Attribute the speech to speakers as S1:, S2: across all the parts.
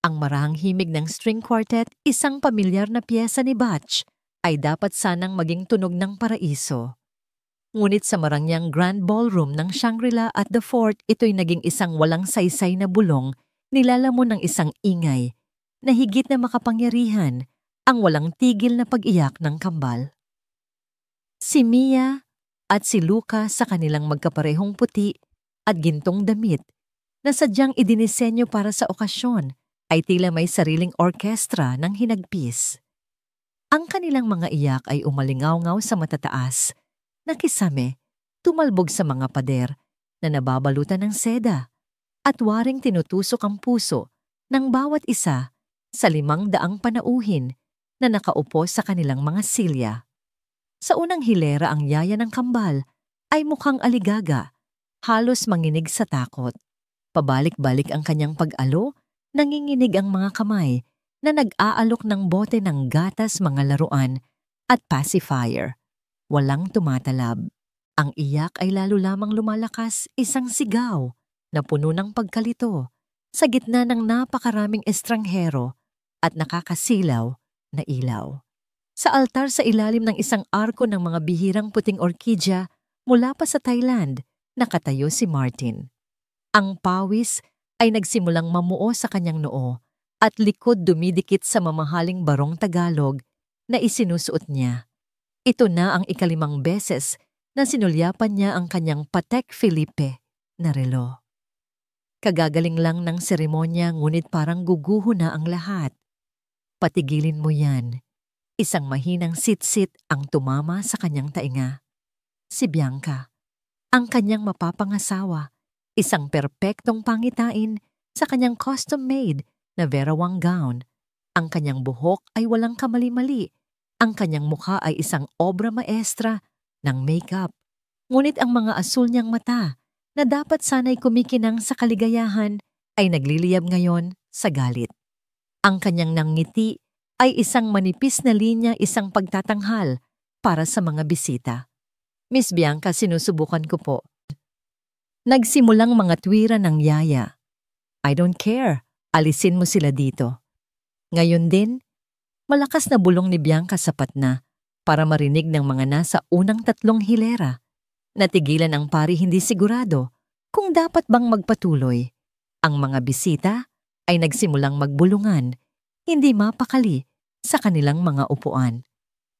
S1: Ang marahang himig ng string quartet, isang pamilyar na piyesa ni Bach, ay dapat sanang maging tunog ng paraiso. Ngunit sa marangyang Grand Ballroom ng Shangri-La at the Fort, ito'y naging isang walang saysay na bulong, nilalamon ng isang ingay, na higit na makapangyarihan, ang walang tigil na pag-iyak ng kambal. Si Mia at si Luca sa kanilang magkaparehong puti at gintong damit, na sadyang idinisenyo para sa okasyon, ay tila may sariling orkestra ng hinagpis. Ang kanilang mga iyak ay umalingaw-ngaw sa matataas, nakisame, tumalbog sa mga pader na nababalutan ng seda, at waring tinutusok ang puso ng bawat isa sa 500 panauhin na nakaupo sa kanilang mga silya. Sa unang hilera ang yaya ng kambal ay mukhang aligaga, halos manginig sa takot. Pabalik-balik ang kanyang pag-alo, nanginginig ang mga kamay na nag-aalok ng bote ng gatas, mga laruan at pacifier. Walang tumatalab. Ang iyak ay lalo lamang lumalakas, isang sigaw na puno ng pagkalito sa gitna ng napakaraming estranghero at nakakasilaw na ilaw. Sa altar sa ilalim ng isang arko ng mga bihirang puting orkidya mula pa sa Thailand, nakatayo si Martin. Ang pawis ay nagsimulang mamuo sa kanyang noo at likod dumidikit sa mamahaling barong Tagalog na isinusuot niya. Ito na ang 5 beses na sinulyapan niya ang kanyang Patek Philippe na relo. Kagagaling lang ng seremonya, ngunit parang guguho na ang lahat. Patigilin mo yan. Isang mahinang sit-sit ang tumama sa kanyang tainga. Si Bianca, ang kanyang mapapangasawa, isang perpektong pangitain sa kanyang custom-made na Vera Wang gown. Ang kanyang buhok ay walang kamali-mali. Ang kanyang mukha ay isang obra maestra ng makeup. Ngunit ang mga asul niyang mata, na dapat sana'y kumikinang sa kaligayahan, ay nagliliyab ngayon sa galit. Ang kanyang nangngiti ay isang manipis na linya, isang pagtatanghal para sa mga bisita. Miss Bianca, sinusubukan ko po. Nagsimulang mga tuwira ng yaya. I don't care, alisin mo sila dito. Ngayon din, malakas na bulong ni Bianca sapat na para marinig ng mga nasa unang 3 hilera. Natigilan ang pari, hindi sigurado kung dapat bang magpatuloy. Ang mga bisita ay nagsimulang magbulungan, hindi mapakali sa kanilang mga upuan.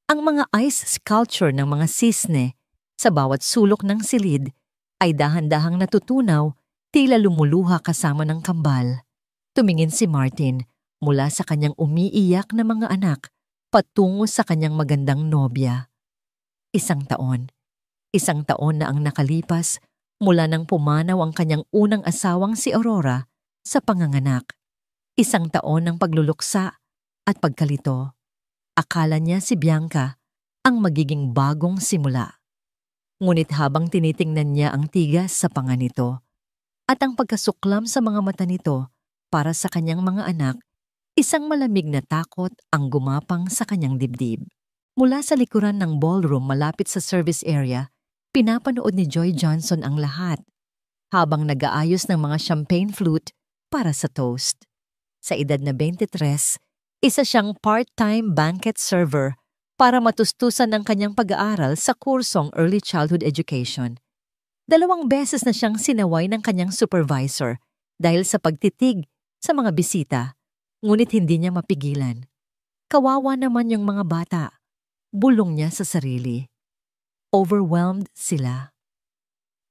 S1: Ang mga ice sculpture ng mga sisne sa bawat sulok ng silid ay dahan-dahang natutunaw, tila lumuluha kasama ng kambal. Tumingin si Martin mula sa kanyang umiiyak na mga anak patungo sa kanyang magandang nobya. 1 taon. 1 taon na ang nakalipas mula nang pumanaw ang kanyang unang asawang si Aurora sa panganganak. 1 taon ng pagluluksa at pagkalito. Akala niya si Bianca ang magiging bagong simula. Ngunit habang tinitingnan niya ang tigas sa panga nito at ang pagkasuklam sa mga mata nito para sa kanyang mga anak, isang malamig na takot ang gumapang sa kanyang dibdib. Mula sa likuran ng ballroom malapit sa service area, pinapanood ni Joy Johnson ang lahat habang nag-aayos ng mga champagne flute para sa toast. Sa edad na 23, isa siyang part-time banquet server para matustusan ang kanyang pag-aaral sa kursong Early Childhood Education. 2 beses na siyang sinaway ng kanyang supervisor dahil sa pagtitig sa mga bisita, ngunit hindi niya mapigilan. Kawawa naman yung mga bata, bulong niya sa sarili. Overwhelmed sila.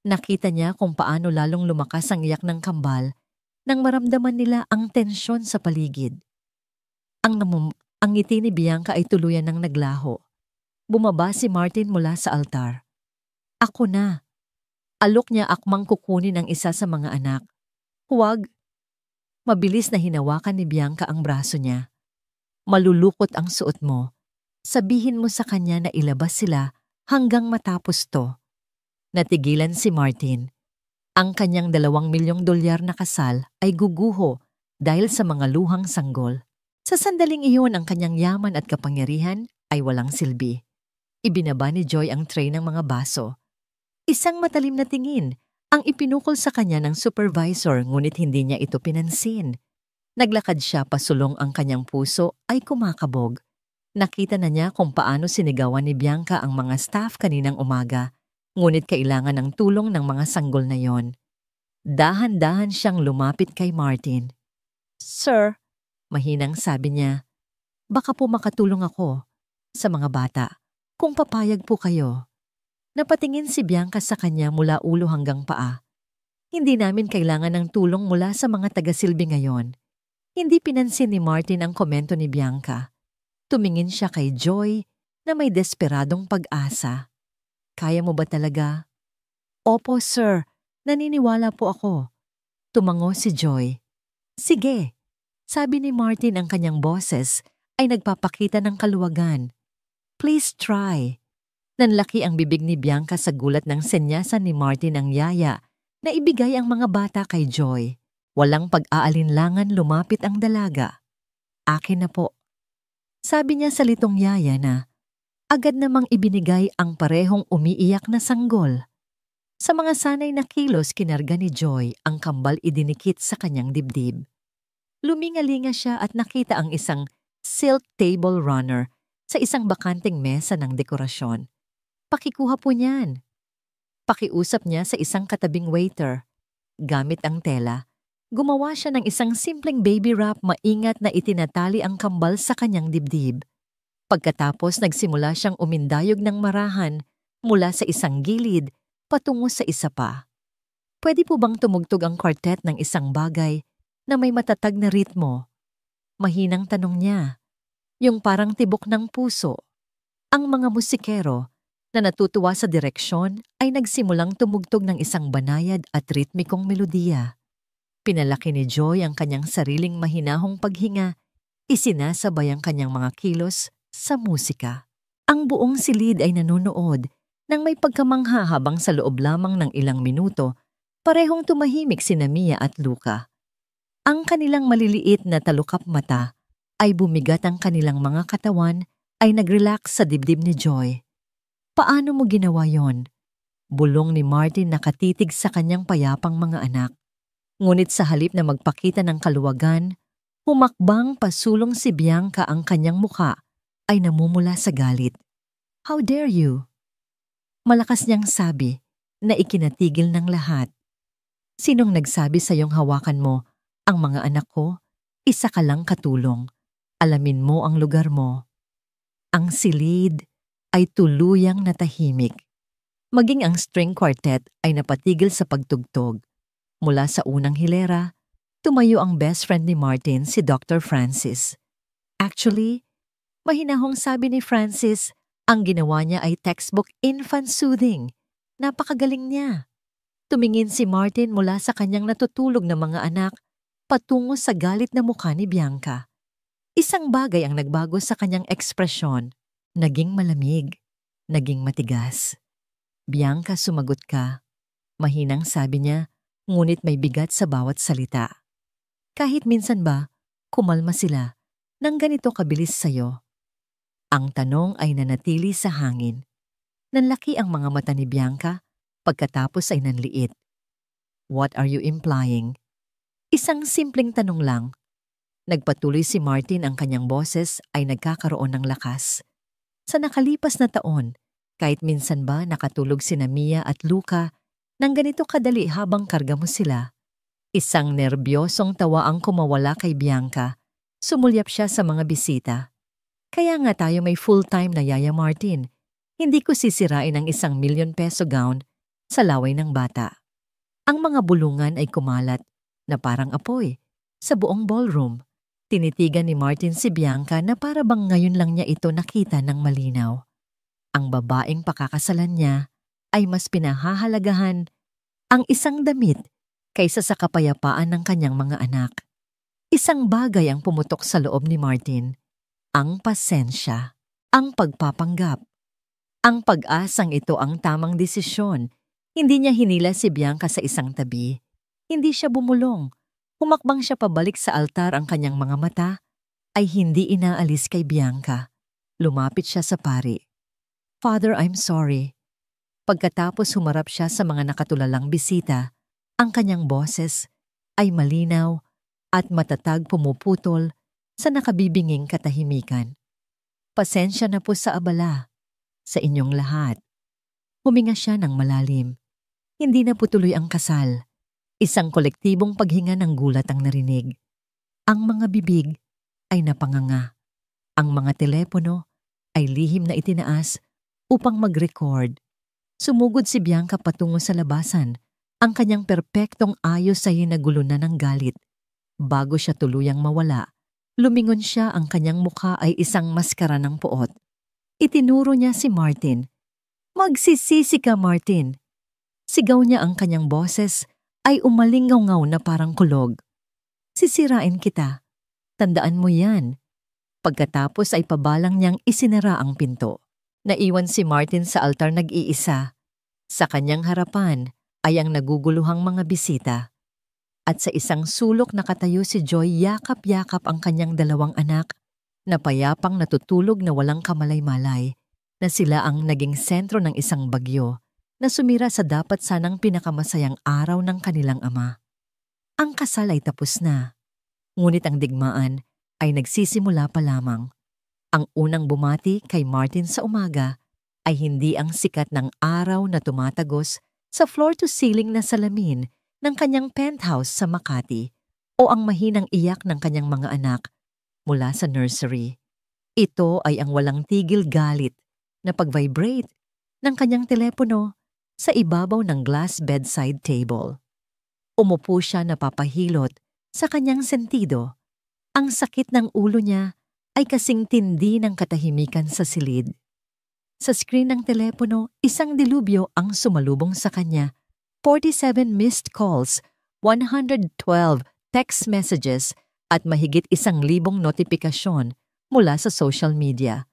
S1: Nakita niya kung paano lalong lumakas ang iyak ng kambal nang maramdaman nila ang tensyon sa paligid. Ang ngiti ni Bianca ay tuluyan ng naglaho. Bumaba si Martin mula sa altar. Ako na. Alok niya akmang kukunin ang isa sa mga anak. Huwag. Mabilis na hinawakan ni Bianca ang braso niya. Malulukot ang suot mo. Sabihin mo sa kanya na ilabas sila hanggang matapos to. Natigilan si Martin. Ang kanyang $2 milyong na kasal ay guguho dahil sa mga luhang sanggol. Sa sandaling iyon, ang kanyang yaman at kapangyarihan ay walang silbi. Ibinaba ni Joy ang tray ng mga baso. Isang matalim na tingin ang ipinukol sa kanya ng supervisor, ngunit hindi niya ito pinansin. Naglakad siya pasulong ang kanyang puso ay kumakabog. Nakita na niya kung paano sinigawan ni Bianca ang mga staff kaninang umaga, ngunit kailangan ng tulong ng mga sanggol na yon. Dahan-dahan siyang lumapit kay Martin. "Sir," mahinang sabi niya, "baka po makatulong ako sa mga bata, kung papayag po kayo." Napatingin si Bianca sa kanya mula ulo hanggang paa. "Hindi namin kailangan ng tulong mula sa mga taga-silbi ngayon." Hindi pinansin ni Martin ang komento ni Bianca. Tumingin siya kay Joy na may desperadong pag-asa. "Kaya mo ba talaga?" "Opo, sir. Naniniwala po ako." Tumango si Joy. "Sige." Sabi ni Martin, ang kanyang boses ay nagpapakita ng kaluwagan. "Please try." Nanlaki ang bibig ni Bianca sa gulat ng senyasan ni Martin ang yaya na ibigay ang mga bata kay Joy. Walang pag-aalinlangan lumapit ang dalaga. "Akin na po." Sabi niya sa litong yaya na agad namang ibinigay ang parehong umiiyak na sanggol. Sa mga sanay na kilos kinarga ni Joy ang kambal idinikit sa kanyang dibdib. Lumingalinga siya at nakita ang isang silk table runner sa isang bakanting mesa ng dekorasyon. "Pakikuha po niyan." Pakiusap niya sa isang katabing waiter. Gamit ang tela, gumawa siya ng isang simpleng baby wrap, maingat na itinatali ang kambal sa kanyang dibdib. Pagkatapos nagsimula siyang umindayog ng marahan mula sa isang gilid patungo sa isa pa. "Pwede po bang tumugtog ang quartet ng isang bagay na may matatag na ritmo?" Mahinang tanong niya. Yung parang tibok ng puso. Ang mga musikero na natutuwa sa direksyon ay nagsimulang tumugtog ng isang banayad at ritmikong melodiya. Pinalaki ni Joy ang kanyang sariling mahinahong paghinga, isinasabay ang kanyang mga kilos sa musika. Ang buong silid ay nanonood nang may pagkamangha habang sa loob lamang ng ilang minuto, parehong tumahimik sina Mia at Luca. Ang kanilang maliliit na talukap mata ay bumigat, ang kanilang mga katawan ay nag-relax sa dibdib ni Joy. "Paano mo ginawa yon?" Bulong ni Martin, nakatitig sa kanyang payapang mga anak. Ngunit sa halip na magpakita ng kaluwagan, humakbang pasulong si Bianca, ang kanyang muka ay namumula sa galit. "How dare you?" Malakas niyang sabi na ikinatigil ng lahat. "Sinong nagsabi sa iyong hawakan mo ang mga anak ko? Isa ka lang katulong. Alamin mo ang lugar mo." Ang silid ay tuluyang natahimik. Maging ang string quartet ay napatigil sa pagtugtog. Mula sa unang hilera, tumayo ang best friend ni Martin, si Dr. Francis. Actually, mahinahong sabi ni Francis, ang ginawa niya ay textbook infant soothing. Napakagaling niya. Tumingin si Martin mula sa kanyang natutulog na mga anak patungo sa galit na mukha ni Bianca. Isang bagay ang nagbago sa kanyang ekspresyon. Naging malamig, naging matigas. "Bianca, sumagot ka." Mahinang sabi niya, ngunit may bigat sa bawat salita. "Kahit minsan ba, kumalma sila nang ganito kabilis sa'yo?" Ang tanong ay nanatili sa hangin. Nanlaki ang mga mata ni Bianca, pagkatapos ay nanliit. "What are you implying?" Isang simpleng tanong lang. Nagpatuloy si Martin, ang kanyang boses ay nagkakaroon ng lakas. Sa nakalipas na taon, kahit minsan ba nakatulog sina Mia at Luca nang ganito kadali habang karga mo sila? Isang nerbyosong tawa ang kumawala kay Bianca. Sumulyap siya sa mga bisita. "Kaya nga tayo may full-time na Yaya Martin. Hindi ko sisirain ang ₱1,000,000 gown sa laway ng bata." Ang mga bulungan ay kumalat na parang apoy sa buong ballroom. Tinitigan ni Martin si Bianca na para bang ngayon lang niya ito nakita ng malinaw. Ang babaeng pakakasalan niya ay mas pinahahalagahan ang isang damit kaysa sa kapayapaan ng kanyang mga anak. Isang bagay ang pumutok sa loob ni Martin. Ang pasensya, ang pagpapanggap. Ang pag-asang ito ang tamang desisyon. Hindi niya hinila si Bianca sa isang tabi. Hindi siya bumulong. Humakbang siya pabalik sa altar, ang kanyang mga mata ay hindi inaalis kay Bianca. Lumapit siya sa pari. "Father, I'm sorry." Pagkatapos humarap siya sa mga nakatulalang bisita, ang kanyang boses ay malinaw at matatag pumuputol sa nakabibinging katahimikan. Pasensya na po sa abala sa inyong lahat. Huminga siya ng malalim. Hindi na po tuloy ang kasal. Isang kolektibong paghinga ng gulat ang narinig. Ang mga bibig ay napanganga. Ang mga telepono ay lihim na itinaas upang mag-record. Sumugod si Bianca patungo sa labasan. Ang kanyang perpektong ayos ay nagulo na ng galit. Bago siya tuluyang mawala, lumingon siya, ang kanyang mukha ay isang maskara ng puot. Itinuro niya si Martin. "Magsisisi ka, Martin." Sigaw niya, ang kanyang boses ay umalingaw-ngaw na parang kulog. "Sisirain kita. Tandaan mo yan." Pagkatapos ay pabalang niyang isinara ang pinto. Naiwan si Martin sa altar nag-iisa. Sa kanyang harapan ay ang naguguluhang mga bisita. At sa isang sulok nakatayo si Joy, yakap-yakap ang kanyang dalawang anak na payapang natutulog na walang kamalay-malay, na sila ang naging sentro ng isang bagyo na sumira sa dapat sanang pinakamasayang araw ng kanilang ama. Ang kasal ay tapos na, ngunit ang digmaan ay nagsisimula pa lamang. Ang unang bumati kay Martin sa umaga ay hindi ang sikat ng araw na tumatagos sa floor-to-ceiling na salamin ng kanyang penthouse sa Makati o ang mahinang iyak ng kanyang mga anak mula sa nursery. Ito ay ang walang tigil galit na pag-vibrate ng kanyang telepono sa ibabaw ng glass bedside table. Umupo siya na papahilot sa kanyang sentido. Ang sakit ng ulo niya ay kasing tindi ng katahimikan sa silid. Sa screen ng telepono, isang dilubyo ang sumalubong sa kanya. 47 missed calls, 112 text messages at mahigit 1,000 notifikasyon mula sa social media.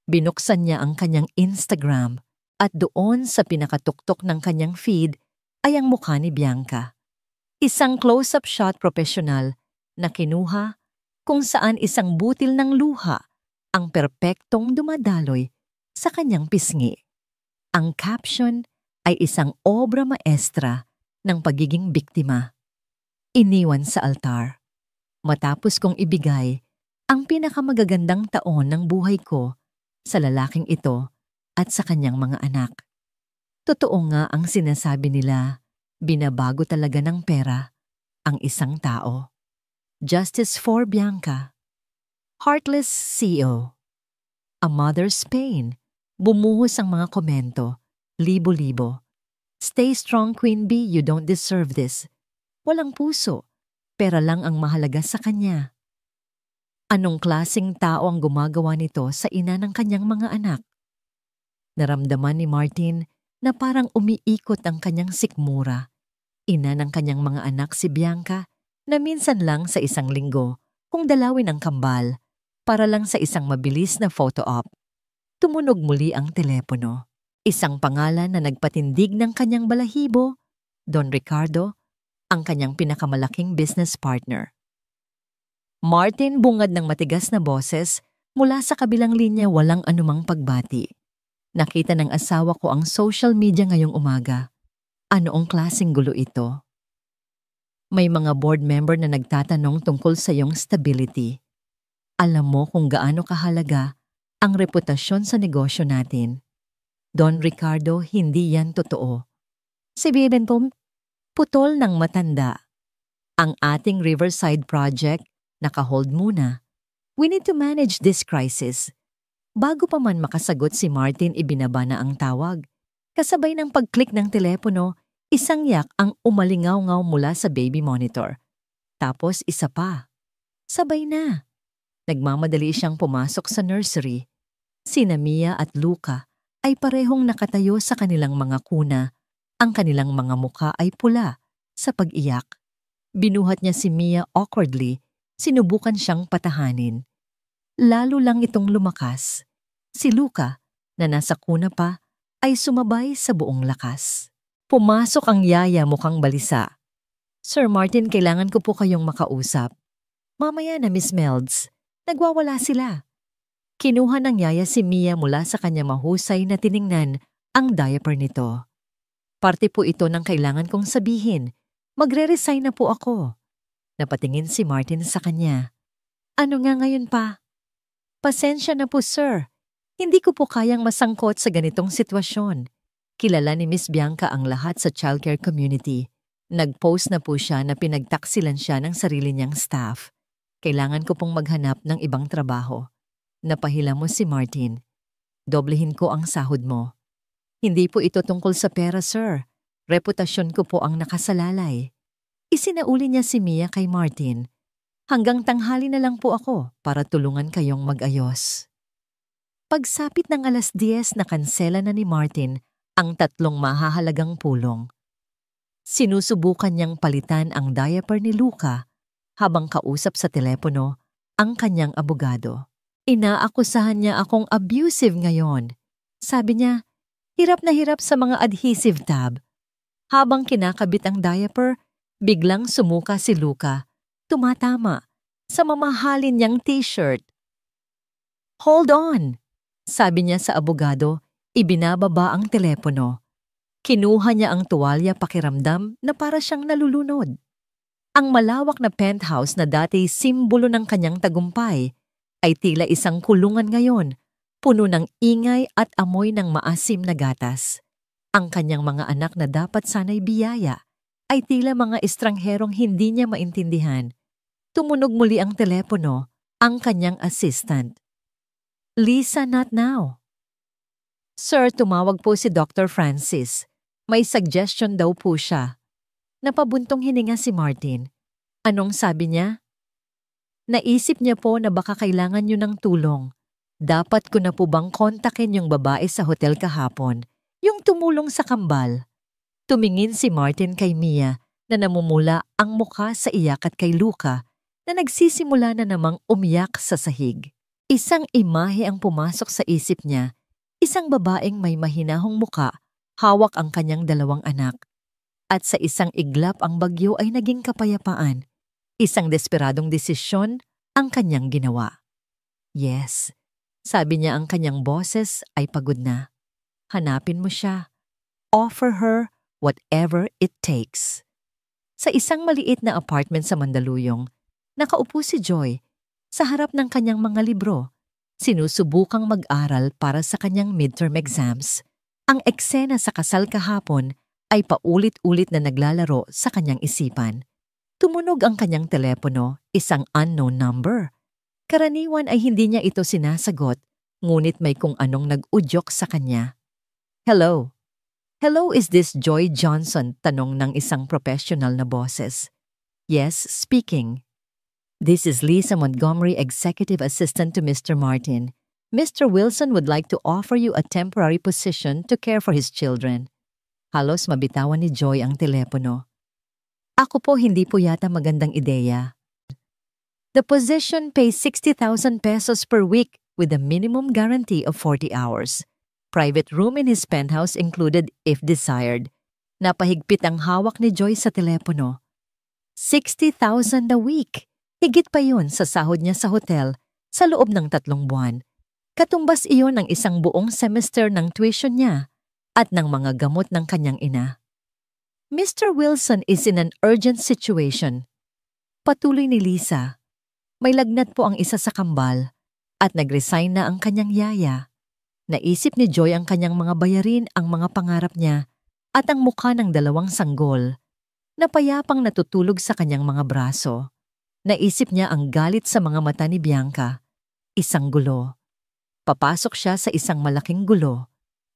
S1: Binuksan niya ang kanyang Instagram at doon sa pinakatuktok ng kanyang feed ay ang mukha ni Bianca. Isang close-up shot professional na kinuha kung saan isang butil ng luha ang perpektong dumadaloy sa kanyang pisngi. Ang caption ay isang obra maestra ng pagiging biktima. Iniwan sa altar. Matapos kong ibigay ang pinakamagagandang taon ng buhay ko sa lalaking ito at sa kanyang mga anak. Totoo nga ang sinasabi nila, binabago talaga ng pera ang isang tao. Justice for Bianca. Heartless CEO. A Mother's Pain. Bumuhos ang mga komento. Libo-libo. Stay strong, Queen Bee, you don't deserve this. Walang puso. Pera lang ang mahalaga sa kanya. Anong klaseng tao ang gumagawa nito sa ina ng kanyang mga anak? Naramdaman ni Martin na parang umiikot ang kanyang sikmura. Ina ng kanyang mga anak si Bianca na minsan lang sa isang linggo kung dalawin ang kambal para lang sa isang mabilis na photo op. Tumunog muli ang telepono. Isang pangalan na nagpatindig ng kanyang balahibo, Don Ricardo, ang kanyang pinakamalaking business partner. Martin, bungad ng matigas na boses mula sa kabilang linya, walang anumang pagbati. Nakita ng asawa ko ang social media ngayong umaga. Anoong klaseng gulo ito? May mga board member na nagtatanong tungkol sa iyong stability. Alam mo kung gaano kahalaga ang reputasyon sa negosyo natin. Don Ricardo, hindi yan totoo. Sabihin po, putol ng matanda. Ang ating Riverside project, naka-hold muna. We need to manage this crisis. Bago pa man makasagot si Martin, ibinaba na ang tawag. Kasabay ng pag-click ng telepono, isang yak ang umalingaw-ngaw mula sa baby monitor. Tapos isa pa. Sabay na. Nagmamadali siyang pumasok sa nursery. Sina Mia at Luca ay parehong nakatayo sa kanilang mga kuna. Ang kanilang mga muka ay pula sa pag-iyak. Binuhat niya si Mia awkwardly. Sinubukan siyang patahanin. Lalo lang itong lumakas. Si Luca, na nasa kuna pa, ay sumabay sa buong lakas. Pumasok ang yaya, mukhang balisa. Sir Martin, kailangan ko po kayong makausap. Mamaya na, Miss Melds. Nagwawala sila. Kinuha ng yaya si Mia mula sa kanya mahusay na tiningnan ang diaper nito. Parte po ito ng kailangan kong sabihin. Magre-resign na po ako. Napatingin si Martin sa kanya. Ano nga ngayon pa? Pasensya na po, sir. Hindi ko po kayang masangkot sa ganitong sitwasyon. Kilala ni Miss Bianca ang lahat sa childcare community. Nag-post na po siya na pinagtaksilan siya ng sarili niyang staff. Kailangan ko pong maghanap ng ibang trabaho. Napahila mo si Martin. Doblehin ko ang sahod mo. Hindi po ito tungkol sa pera, sir. Reputasyon ko po ang nakasalalay. Isinauli niya si Mia kay Martin. Hanggang tanghali na lang po ako para tulungan kayong mag-ayos. Pagsapit ng 10:00 na kansela na ni Martin ang 3 mahahalagang pulong. Sinusubukan niyang palitan ang diaper ni Luca habang kausap sa telepono ang kanyang abogado. Inaakusahan niya akong abusive ngayon. Sabi niya, hirap na hirap sa mga adhesive tab. Habang kinakabit ang diaper, biglang sumuka si Luca. Tumatama sa mamahalin niyang t-shirt. Hold on, sabi niya sa abogado, ibinababa ang telepono. Kinuha niya ang tuwalya pakiramdam na para siyang nalulunod. Ang malawak na penthouse na dati simbolo ng kanyang tagumpay ay tila isang kulungan ngayon, puno ng ingay at amoy ng maasim na gatas. Ang kanyang mga anak na dapat sana'y biyaya ay tila mga estrangherong hindi niya maintindihan. Tumunog muli ang telepono, ang kanyang assistant. Lisa, not now. Sir, tumawag po si Dr. Francis. May suggestion daw po siya. Napabuntong hininga si Martin. Anong sabi niya? Naisip niya po na baka kailangan niyo ng tulong. Dapat ko na po bang kontakin yung babae sa hotel kahapon, yung tumulong sa kambal? Tumingin si Martin kay Mia na namumula ang mukha sa iyak at kay Luca na nagsisimula na namang umiyak sa sahig. Isang imahe ang pumasok sa isip niya, isang babaeng may mahinahong muka, hawak ang kanyang 2 anak. At sa isang iglap ang bagyo ay naging kapayapaan. Isang desperadong desisyon ang kanyang ginawa. Yes, sabi niya ang kanyang boses ay pagod na. Hanapin mo siya. Offer her whatever it takes. Sa isang maliit na apartment sa Mandaluyong, nakaupo si Joy sa harap ng kanyang mga libro. Sinusubukang mag-aral para sa kanyang midterm exams. Ang eksena sa kasal kahapon ay paulit-ulit na naglalaro sa kanyang isipan. Tumunog ang kanyang telepono, isang unknown number. Karaniwan ay hindi niya ito sinasagot, ngunit may kung anong nag-udyok sa kanya. Hello? Hello, is this Joy Johnson? Tanong ng isang professional na boses. Yes, speaking. This is Lisa Montgomery, Executive Assistant to Mr. Martin. Mr. Wilson would like to offer you a temporary position to care for his children. Halos mabitawan ni Joy ang telepono. Ako po hindi po yata magandang ideya. The position pays 60,000 pesos per week with a minimum guarantee of 40 hours. Private room in his penthouse included if desired. Napahigpit ang hawak ni Joy sa telepono. 60,000 a week. Higit pa yun sa sahod niya sa hotel sa loob ng 3 buwan. Katumbas iyon ng isang buong semester ng tuition niya at ng mga gamot ng kanyang ina. Mr. Wilson is in an urgent situation. Patuloy ni Lisa. May lagnat po ang isa sa kambal at nag-resign na ang kanyang yaya. Naisip ni Joy ang kanyang mga bayarin, ang mga pangarap niya at ang mukha ng 2 sanggol na payapang natutulog sa kanyang mga braso. Naisip niya ang galit sa mga mata ni Bianca. Isang gulo. Papasok siya sa isang malaking gulo.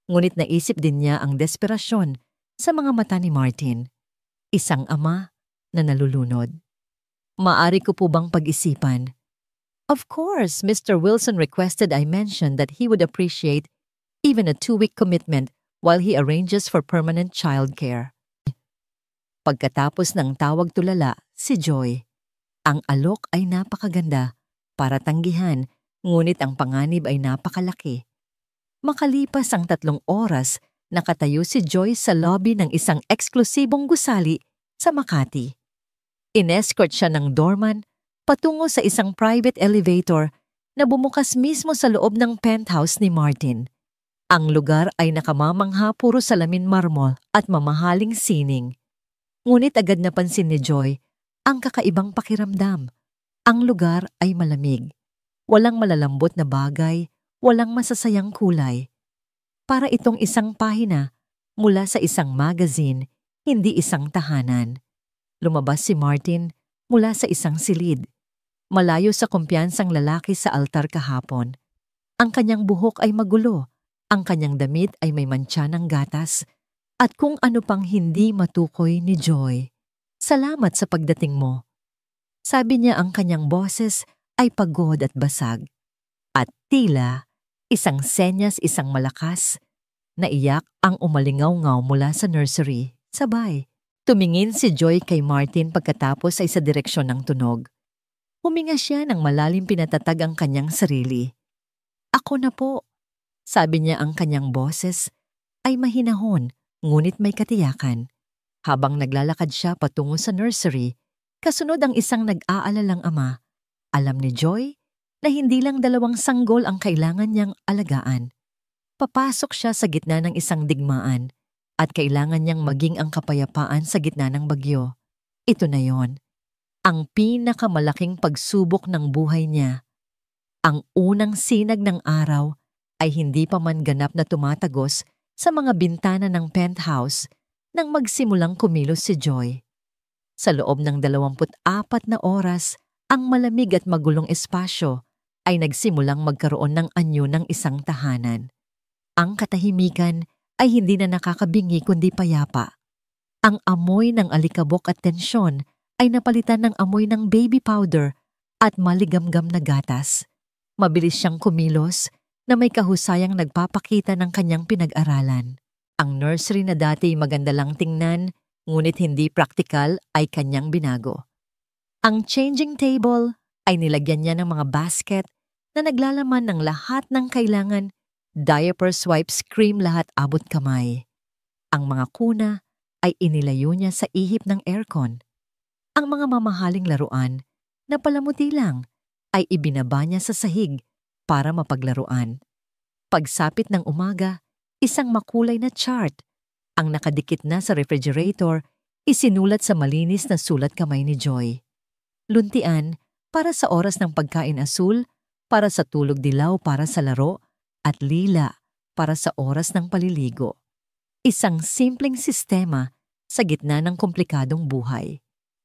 S1: Ngunit naisip din niya ang desperasyon sa mga mata ni Martin. Isang ama na nalulunod. Maari ko po bang pag-isipan? Of course, Mr. Wilson requested I mention that he would appreciate even a 2-week commitment while he arranges for permanent childcare. Pagkatapos ng tawag tulala, si Joy. Ang alok ay napakaganda, para tanggihan, ngunit ang panganib ay napakalaki. Makalipas ang 3 oras, nakatayo si Joy sa lobby ng isang eksklusibong gusali sa Makati. Inescort siya ng doorman patungo sa isang private elevator na bumukas mismo sa loob ng penthouse ni Martin. Ang lugar ay nakamamangha, puro salamin marmol at mamahaling sining. Ngunit agad napansin ni Joy Ang kakaibang pakiramdam. Ang lugar ay malamig. Walang malalambot na bagay, walang masasayang kulay. Para itong isang pahina mula sa isang magazine, hindi isang tahanan. Lumabas si Martin mula sa isang silid. Malayo sa kumpiyansang lalaki sa altar kahapon. Ang kanyang buhok ay magulo, ang kanyang damit ay may mantsa ng gatas, at kung ano pang hindi matukoy ni Joy. Salamat sa pagdating mo. Sabi niya ang kanyang boses ay pagod at basag. At tila, isang senyas isang malakas, naiyak ang umalingaw-ngaw mula sa nursery. Sabay, tumingin si Joy kay Martin pagkatapos ay sa direksyon ng tunog. Huminga siya ng malalim pinatatag ang kanyang sarili. Ako na po. Sabi niya ang kanyang boses ay mahinahon ngunit may katiyakan. Habang naglalakad siya patungo sa nursery, kasunod ang isang nag-aalalang ama. Alam ni Joy na hindi lang 2 sanggol ang kailangan niyang alagaan. Papasok siya sa gitna ng isang digmaan at kailangan niyang maging ang kapayapaan sa gitna ng bagyo. Ito na yon. Ang pinakamalaking pagsubok ng buhay niya. Ang unang sinag ng araw ay hindi pa man ganap na tumatagos sa mga bintana ng penthouse nang magsimulang kumilos si Joy. Sa loob ng 24 na oras, ang malamig at magulong espasyo ay nagsimulang magkaroon ng anyo ng isang tahanan. Ang katahimikan ay hindi na nakakabingi kundi payapa. Ang amoy ng alikabok at tensyon ay napalitan ng amoy ng baby powder at maligamgam na gatas. Mabilis siyang kumilos na may kahusayang nagpapakita ng kanyang pinag-aralan. Ang nursery na dati maganda lang tingnan, ngunit hindi praktikal ay kanyang binago. Ang changing table ay nilagyan niya ng mga basket na naglalaman ng lahat ng kailangan, diapers, wipes, cream, lahat abot kamay. Ang mga kuna ay inilayo niya sa ihip ng aircon. Ang mga mamahaling laruan na palamuti lang ay ibinaba niya sa sahig para mapaglaruan. Pagsapit ng umaga, isang makulay na chart ang nakadikit na sa refrigerator, isinulat sa malinis na sulat kamay ni Joy. Luntian para sa oras ng pagkain, asul para sa tulog, dilaw para sa laro, at lila para sa oras ng paliligo. Isang simpleng sistema sa gitna ng komplikadong buhay.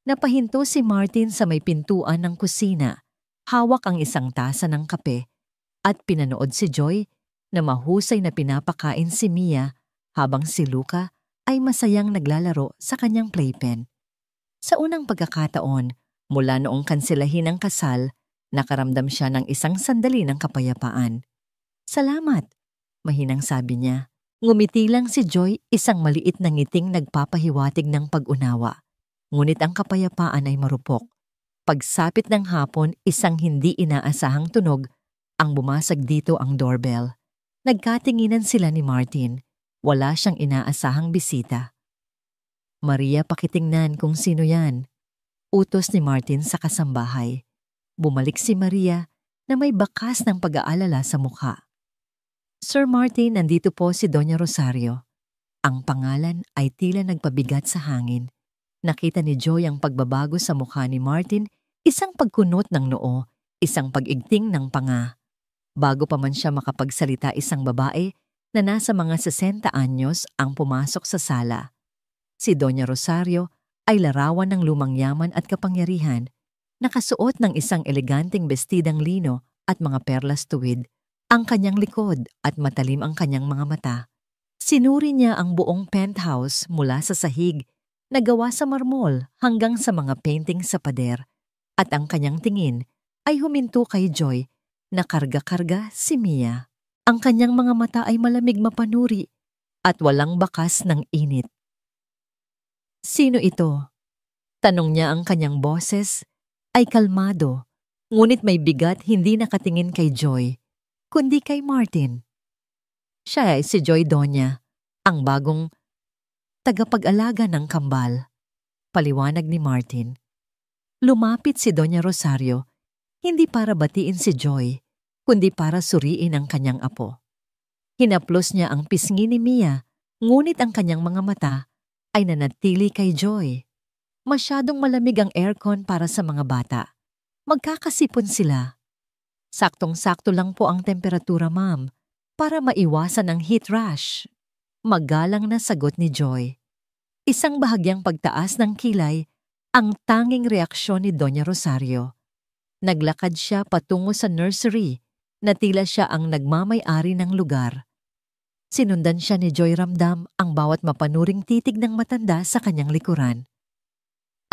S1: Napahinto si Martin sa may pintuan ng kusina, hawak ang isang tasa ng kape, at pinanood si Joy na mahusay na pinapakain si Mia habang si Luca ay masayang naglalaro sa kanyang playpen. Sa unang pagkakataon, mula noong kanselahin ang kasal, nakaramdam siya ng isang sandali ng kapayapaan. Salamat, mahinang sabi niya. Ngumiti lang si Joy, isang maliit na ngiting nagpapahiwatig ng pag-unawa. Ngunit ang kapayapaan ay marupok. Pagsapit ng hapon, isang hindi inaasahang tunog ang bumasag dito ang doorbell. Nagkatinginan sila ni Martin. Wala siyang inaasahang bisita. Maria, pakitingnan kung sino yan. Utos ni Martin sa kasambahay. Bumalik si Maria na may bakas ng pag-aalala sa mukha. Sir Martin, nandito po si Doña Rosario. Ang pangalan ay tila nagpabigat sa hangin. Nakita ni Joy ang pagbabago sa mukha ni Martin, isang pagkunot ng noo, isang pag-igting ng panga. Bago pa man siya makapagsalita, isang babae na nasa mga 60 anyos ang pumasok sa sala. Si Doña Rosario ay larawan ng lumang yaman at kapangyarihan, nakasuot ng isang eleganteng bestidang lino at mga perlas tuwid, ang kanyang likod at matalim ang kanyang mga mata. Sinuri niya ang buong penthouse mula sa sahig na gawa sa marmol hanggang sa mga painting sa pader, at ang kanyang tingin ay huminto kay Joy na karga-karga si Mia. Ang kanyang mga mata ay malamig mapanuri at walang bakas ng init. Sino ito? Tanong niya. Ang kanyang boses ay kalmado, ngunit may bigat, hindi nakatingin kay Joy, kundi kay Martin. Siya ay si Joy Doña, ang bagong tagapag-alaga ng kambal. Paliwanag ni Martin. Lumapit si Doña Rosario, hindi para batiin si Joy, kundi para suriin ang kanyang apo. Hinaplos niya ang pisngi ni Mia, ngunit ang kanyang mga mata ay nanatili kay Joy. Masyadong malamig ang aircon para sa mga bata. Magkakasipon sila. Saktong-sakto lang po ang temperatura, ma'am, para maiwasan ang heat rash. Magalang na sagot ni Joy. Isang bahagyang pagtaas ng kilay ang tanging reaksyon ni Doña Rosario. Naglakad siya patungo sa nursery na tila siya ang nagmamay-ari ng lugar. Sinundan siya ni Joy Ramdam ang bawat mapanuring titig ng matanda sa kanyang likuran.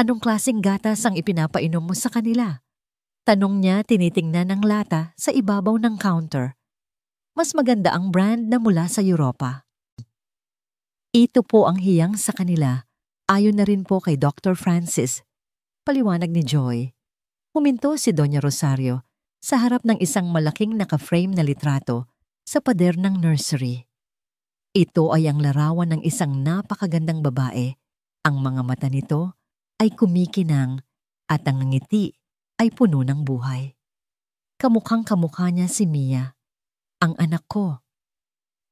S1: Anong klaseng gatas ang ipinapainom mo sa kanila? Tanong niya tinitingnan ng lata sa ibabaw ng counter. Mas maganda ang brand na mula sa Europa. Ito po ang hiyang sa kanila. Ayon na rin po kay Dr. Francis. Paliwanag ni Joy. Huminto si Doña Rosario sa harap ng isang malaking naka-frame na litrato sa pader ng nursery. Ito ay ang larawan ng isang napakagandang babae. Ang mga mata nito ay kumikinang at ang ngiti ay puno ng buhay. Kamukhang kamukha niya si Mia, ang anak ko.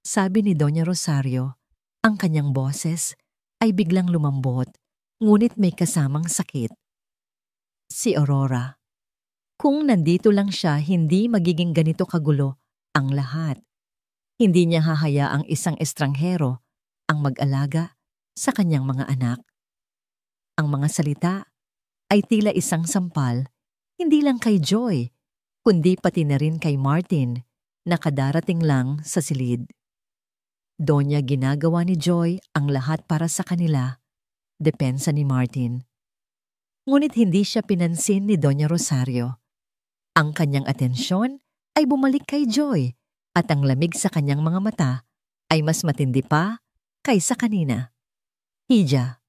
S1: Sabi ni Doña Rosario, ang kanyang boses ay biglang lumambot, ngunit may kasamang sakit. Si Aurora. Kung nandito lang siya, hindi magiging ganito kagulo ang lahat. Hindi niya hahayaang isang estranghero ang mag-alaga sa kanyang mga anak. Ang mga salita ay tila isang sampal, hindi lang kay Joy, kundi pati na rin kay Martin na kadarating lang sa silid. Donya, ginagawa ni Joy ang lahat para sa kanila, depensa ni Martin. Ngunit hindi siya pinansin ni Doña Rosario. Ang kanyang atensyon ay bumalik kay Joy at ang lamig sa kanyang mga mata ay mas matindi pa kaysa kanina. Hija,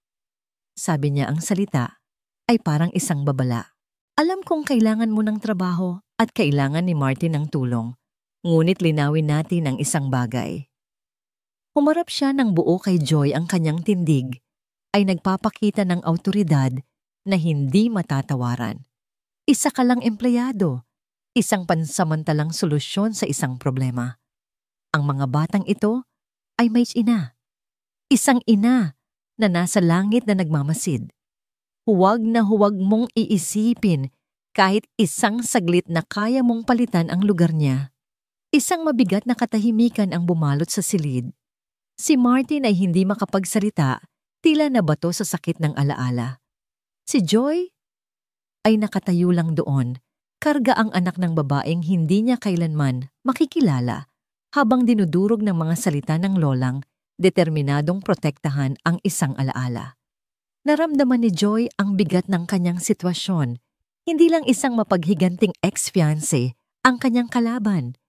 S1: sabi niya, ang salita ay parang isang babala. Alam kong kailangan mo ng trabaho at kailangan ni Martin ng tulong, ngunit linawin natin ang isang bagay. Humarap siya ng buo kay Joy, ang kanyang tindig ay nagpapakita ng awtoridad na hindi matatawaran. Isa ka lang empleyado, isang pansamantalang solusyon sa isang problema. Ang mga batang ito ay may ina. Isang ina na nasa langit na nagmamasid. Huwag na huwag mong iisipin kahit isang saglit na kaya mong palitan ang lugar niya. Isang mabigat na katahimikan ang bumalot sa silid. Si Martin ay hindi makapagsalita, tila nabato sa sakit ng alaala. Si Joy ay nakatayo lang doon, karga ang anak ng babaeng hindi niya kailanman makikilala, habang dinudurog ng mga salita ng lolang, determinadong protektahan ang isang alaala. Naramdaman ni Joy ang bigat ng kanyang sitwasyon. Hindi lang isang mapaghiganting ex-fiancé ang kanyang kalaban.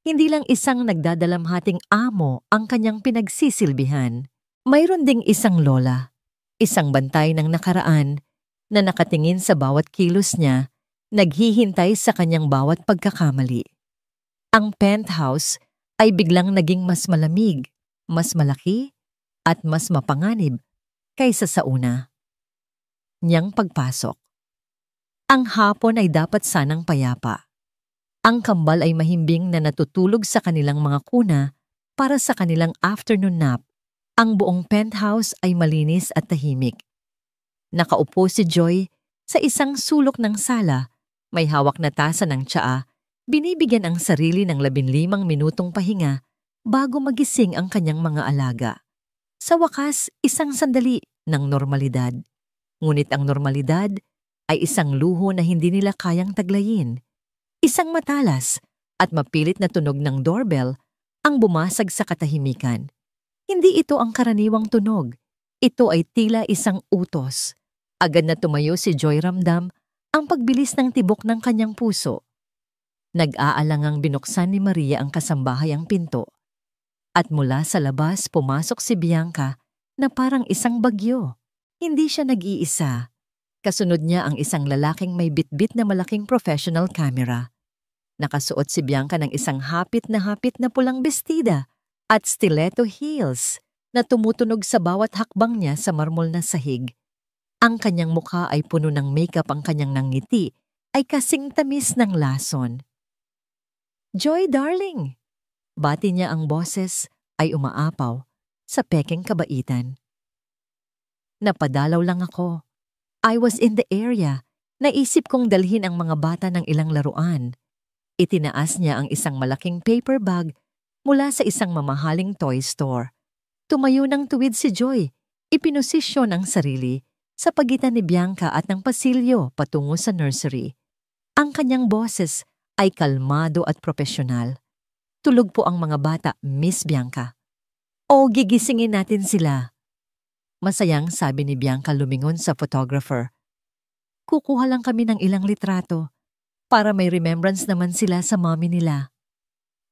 S1: Hindi lang isang nagdadalamhating amo ang kanyang pinagsisilbihan. Mayroon ding isang lola, isang bantay ng nakaraan na nakatingin sa bawat kilos niya, naghihintay sa kanyang bawat pagkakamali. Ang penthouse ay biglang naging mas malamig, mas malaki, at mas mapanganib kaysa sa una niyang pagpasok. Ang hapon ay dapat sanang payapa. Ang kambal ay mahimbing na natutulog sa kanilang mga kuna para sa kanilang afternoon nap. Ang buong penthouse ay malinis at tahimik. Nakaupo si Joy sa isang sulok ng sala, may hawak na tasa ng tsaa, binibigyan ang sarili ng 15 minutong pahinga bago magising ang kanyang mga alaga. Sa wakas, isang sandali ng normalidad. Ngunit ang normalidad ay isang luho na hindi nila kayang taglayin. Isang matalas at mapilit na tunog ng doorbell ang bumasag sa katahimikan. Hindi ito ang karaniwang tunog. Ito ay tila isang utos. Agad na tumayo si Joy Ramdam ang pagbilis ng tibok ng kanyang puso. Nag-aalangang binuksan ni Maria ang kasambahayang pinto. At mula sa labas pumasok si Bianca na parang isang bagyo. Hindi siya nag-iisa. Kasunod niya ang isang lalaking may bitbit na malaking professional camera. Nakasuot si Bianca ng isang hapit na pulang bestida at stiletto heels na tumutunog sa bawat hakbang niya sa marmol na sahig. Ang kanyang mukha ay puno ng makeup, ang kanyang nangiti ay kasing tamis ng lason. "Joy, darling!" Bati niya, ang boses ay umaapaw sa pekeng kabaitan. "Napadalaw lang ako. I was in the area. Naisip kong dalhin ang mga bata ng ilang laruan. Itinaas niya ang isang malaking paper bag mula sa isang mamahaling toy store. Tumayo ng tuwid si Joy. Ipinosisyon ang sarili sa pagitan ni Bianca at ng pasilyo patungo sa nursery. Ang kanyang boses ay kalmado at propesyonal. Tulog po ang mga bata, Miss Bianca. O gigisingin natin sila. Masayang sabi ni Bianca lumingon sa photographer. Kukuha lang kami ng ilang litrato para may remembrance naman sila sa mommy nila.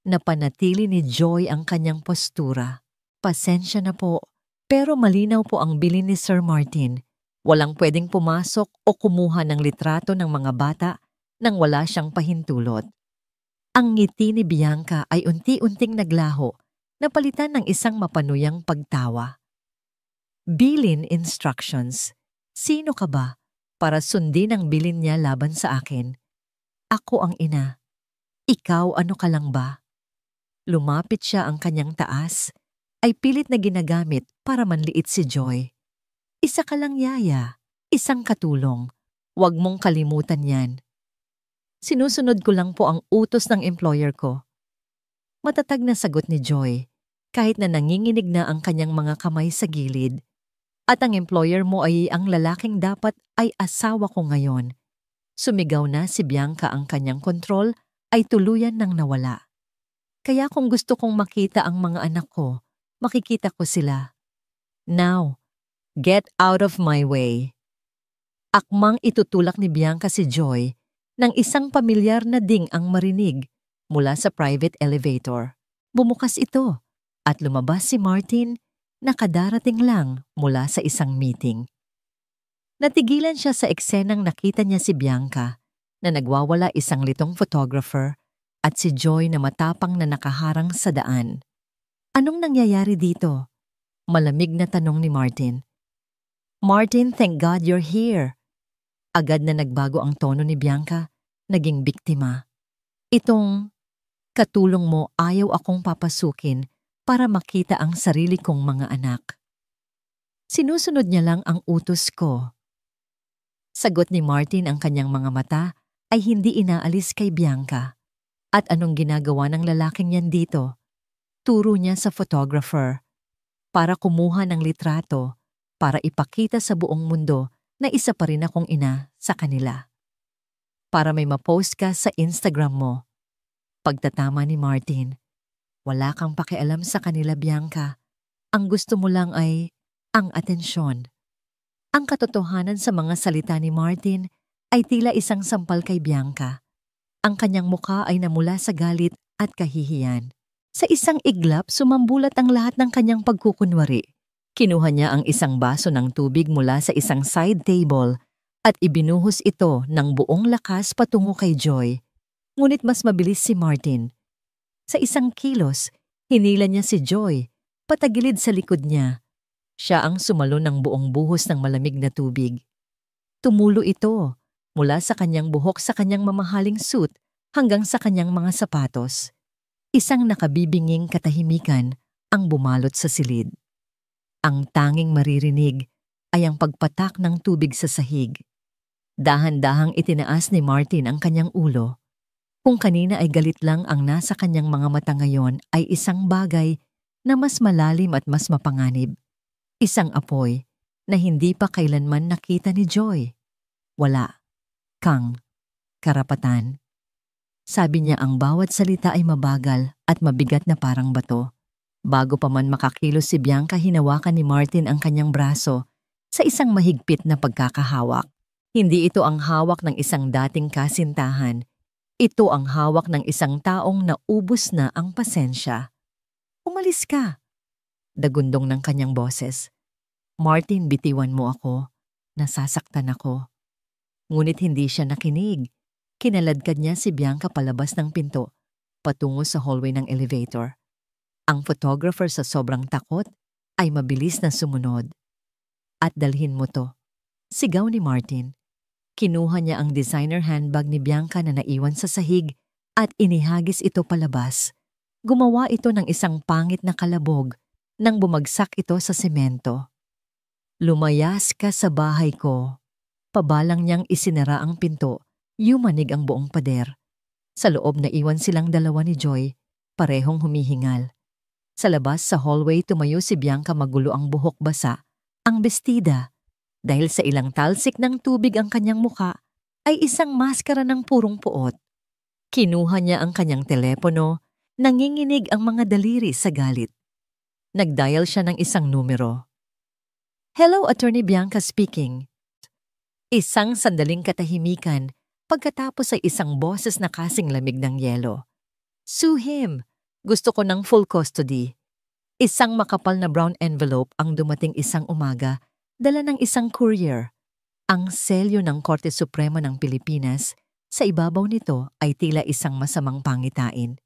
S1: Napanatili ni Joy ang kanyang postura. Pasensya na po, pero malinaw po ang bilin ni Sir Martin. Walang pwedeng pumasok o kumuha ng litrato ng mga bata nang wala siyang pahintulot. Ang ngiti ni Bianca ay unti-unting naglaho, napalitan ng isang mapanuyang pagtawa. Bilin instructions. Sino ka ba para sundin ang bilin niya laban sa akin? Ako ang ina. Ikaw ano ka lang ba? Lumapit siya ang kanyang taas, ay pilit na ginagamit para manliit si Joy. Isa ka lang yaya, isang katulong. Huwag mong kalimutan yan. Sinusunod ko lang po ang utos ng employer ko. Matatag na sagot ni Joy, kahit na nanginginig na ang kanyang mga kamay sa gilid. At ang employer mo ay ang lalaking dapat ay asawa ko ngayon. Sumigaw na si Bianca, ang kanyang kontrol ay tuluyan nang nawala. Kaya kung gusto kong makita ang mga anak ko, makikita ko sila. Now, get out of my way. Akmang itutulak ni Bianca si Joy nang isang pamilyar na ding ang marinig mula sa private elevator. Bumukas ito at lumabas si Martin na kadarating lang mula sa isang meeting. Natigilan siya sa eksenang nakita niya si Bianca na nagwawala isang litong photographer at si Joy na matapang na nakaharang sa daan. Anong nangyayari dito? Malamig na tanong ni Martin. Martin, thank God you're here. Agad na nagbago ang tono ni Bianca, naging biktima. Itong katulong mo ayaw akong papasukin para makita ang sarili kong mga anak. Sinusunod niya lang ang utos ko. Sagot ni Martin, ang kanyang mga mata ay hindi inaalis kay Bianca. At anong ginagawa ng lalaking yan dito? Turo niya sa photographer para kumuha ng litrato para ipakita sa buong mundo na isa pa rin akong ina sa kanila. Para may ma-post ka sa Instagram mo. Pagtatama ni Martin, wala kang pakialam sa kanila, Bianca. Ang gusto mo lang ay ang atensyon. Ang katotohanan sa mga salita ni Martin ay tila isang sampal kay Bianca. Ang kanyang mukha ay namula sa galit at kahihiyan. Sa isang iglap, sumambulat ang lahat ng kanyang pagkukunwari. Kinuha niya ang isang baso ng tubig mula sa isang side table at ibinuhos ito ng buong lakas patungo kay Joy. Ngunit mas mabilis si Martin. Sa isang kilos, hinila niya si Joy, patagilid sa likod niya. Siya ang sumalo ng buong buhos ng malamig na tubig. Tumulo ito mula sa kanyang buhok sa kanyang mamahaling suit hanggang sa kanyang mga sapatos. Isang nakabibinging katahimikan ang bumalot sa silid. Ang tanging maririnig ay ang pagpatak ng tubig sa sahig. Dahan-dahang itinaas ni Martin ang kanyang ulo. Kung kanina ay galit lang ang nasa kanyang mga mata, ngayon ay isang bagay na mas malalim at mas mapanganib. Isang apoy na hindi pa kailanman nakita ni Joy. Wala kang karapatan. Sabi niya, ang bawat salita ay mabagal at mabigat na parang bato. Bago pa man makakilos si Bianca, hinawakan ni Martin ang kanyang braso sa isang mahigpit na pagkakahawak. Hindi ito ang hawak ng isang dating kasintahan. Ito ang hawak ng isang taong naubos na ang pasensya. Umalis ka, dagundong ng kanyang boses. Martin, bitiwan mo ako. Nasasaktan ako. Ngunit hindi siya nakinig. Kinaladkad niya si Bianca palabas ng pinto, patungo sa hallway ng elevator. Ang photographer sa sobrang takot ay mabilis na sumunod. At dalhin mo to, sigaw ni Martin. Kinuha niya ang designer handbag ni Bianca na naiwan sa sahig at inihagis ito palabas. Gumawa ito ng isang pangit na kalabog nang bumagsak ito sa semento. Lumayas ka sa bahay ko. pabalang niyang isinara ang pinto, yumanig ang buong pader. Sa loob na iwan silang dalawa ni Joy, parehong humihingal. Sa labas sa hallway tumayo si Bianca, magulo ang buhok, basa ang bestida. Dahil sa ilang talsik ng tubig ang kanyang muka, ay isang maskara ng purong puot. Kinuha niya ang kanyang telepono, nanginginig ang mga daliri sa galit. Nagdial siya ng isang numero. "Hello, Attorney Bianca speaking." Isang sandaling katahimikan, pagkatapos ay isang boses na kasing lamig ng yelo. "Sue him. Gusto ko ng full custody." Isang makapal na brown envelope ang dumating isang umaga, dala ng isang courier. Ang selyo ng Korte Suprema ng Pilipinas, sa ibabaw nito ay tila isang masamang pangitain.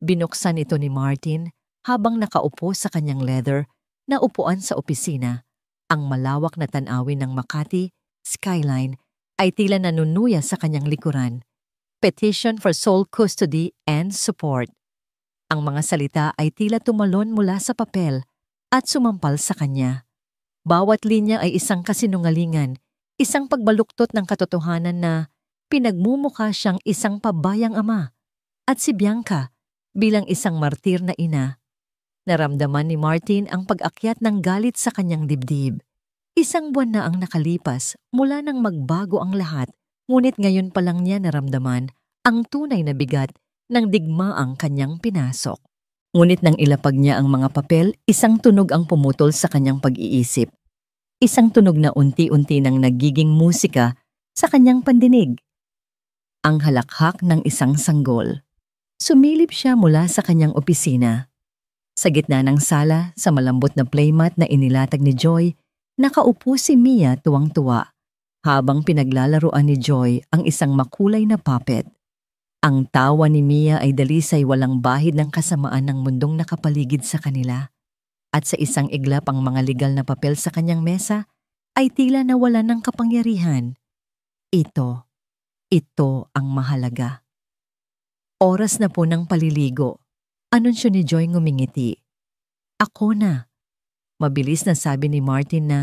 S1: Binuksan ito ni Martin habang nakaupo sa kanyang leather na upuan sa opisina. Ang malawak na tanawin ng Makati skyline ay tila nanunuya sa kanyang likuran. Petition for sole custody and support. Ang mga salita ay tila tumalon mula sa papel at sumampal sa kanya. Bawat linya ay isang kasinungalingan, isang pagbaluktot ng katotohanan na pinagmumukha siyang isang pabayang ama. At si Bianca, bilang isang martir na ina, naramdaman ni Martin ang pag-akyat ng galit sa kanyang dibdib. Isang buwan na ang nakalipas mula nang magbago ang lahat, ngunit ngayon pa lang niya naramdaman ang tunay na bigat ng digmaang kanyang pinasok. Ngunit nang ilapag niya ang mga papel, isang tunog ang pumutol sa kanyang pag-iisip. Isang tunog na unti-unti nang nagiging musika sa kanyang pandinig. Ang halakhak ng isang sanggol. Sumilip siya mula sa kanyang opisina. Sa gitna ng sala, sa malambot na playmat na inilatag ni Joy, nakaupo si Mia tuwang-tuwa, habang pinaglalaruan ni Joy ang isang makulay na puppet. Ang tawa ni Mia ay dalisay walang bahid ng kasamaan ng mundong nakapaligid sa kanila. At sa isang iglap ang mga legal na papel sa kanyang mesa ay tila nawala ng kapangyarihan. Ito ang mahalaga. Oras na po ng paliligo. Anunsyo ni Joy ngumingiti. "Ako na." Mabilis na sabi ni Martin na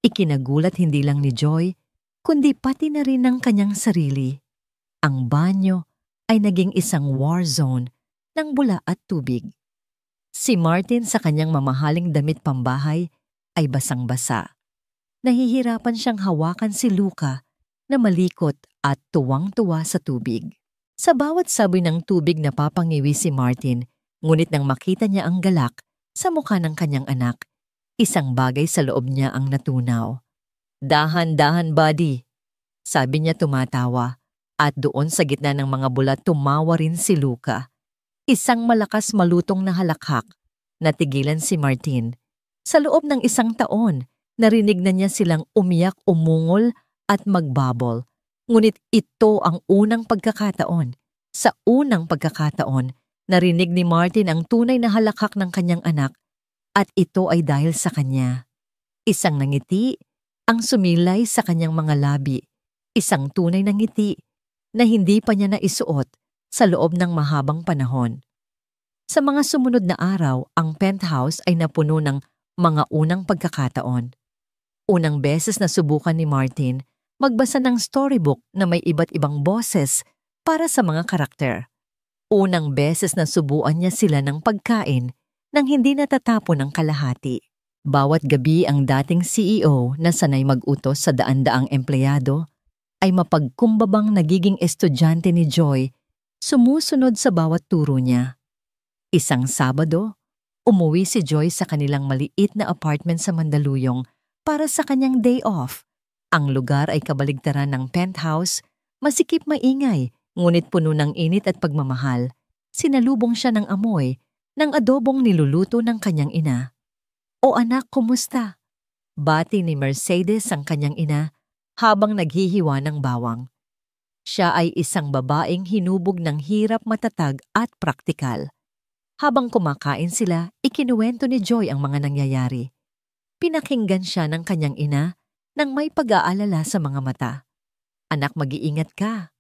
S1: ikinagulat hindi lang ni Joy, kundi pati na rin ng kanyang sarili. Ang banyo ay naging isang war zone ng bula at tubig. Si Martin sa kanyang mamahaling damit pambahay ay basang-basa. Nahihirapan siyang hawakan si Luca na malikot at tuwang-tuwa sa tubig. Sa bawat saboy ng tubig napapangiwi si Martin, ngunit nang makita niya ang galak sa mukha ng kanyang anak, isang bagay sa loob niya ang natunaw. "Dahan-dahan, buddy," sabi niya tumatawa, at doon sa gitna ng mga bula tumawa rin si Luca. Isang malakas malutong na halakhak. Natigilan si Martin. Sa loob ng isang taon, narinig na niya silang umiyak, umungol at magbabol. Ngunit ito ang unang pagkakataon. Sa unang pagkakataon, narinig ni Martin ang tunay na halakhak ng kanyang anak, at ito ay dahil sa kanya. Isang nangiti ang sumilay sa kanyang mga labi. Isang tunay na ngiti na hindi pa niya naisuot sa loob ng mahabang panahon. Sa mga sumunod na araw, ang penthouse ay napuno ng mga unang pagkakataon. Unang beses na subukan ni Martin magbasa ng storybook na may iba't ibang boses para sa mga karakter. Unang beses na subuan niya sila ng pagkain nang hindi natatapon ng kalahati. Bawat gabi ang dating CEO na sanay mag-utos sa daan-daang empleyado ay mapagkumbabang nagiging estudyante ni Joy, sumusunod sa bawat turo niya. Isang Sabado, umuwi si Joy sa kanilang maliit na apartment sa Mandaluyong para sa kanyang day off. Ang lugar ay kabaligtaran ng penthouse, masikip maingay, ngunit puno ng init at pagmamahal. Sinalubong siya ng amoy ng adobong niluluto ng kanyang ina. "O anak, kumusta?" Bati ni Mercedes ang kanyang ina habang naghihiwa ng bawang. Siya ay isang babaeng hinubog ng hirap, matatag at praktikal. Habang kumakain sila, ikinuwento ni Joy ang mga nangyayari. Pinakinggan siya ng kanyang ina nang may pag-aalala sa mga mata. "Anak, mag-iingat ka."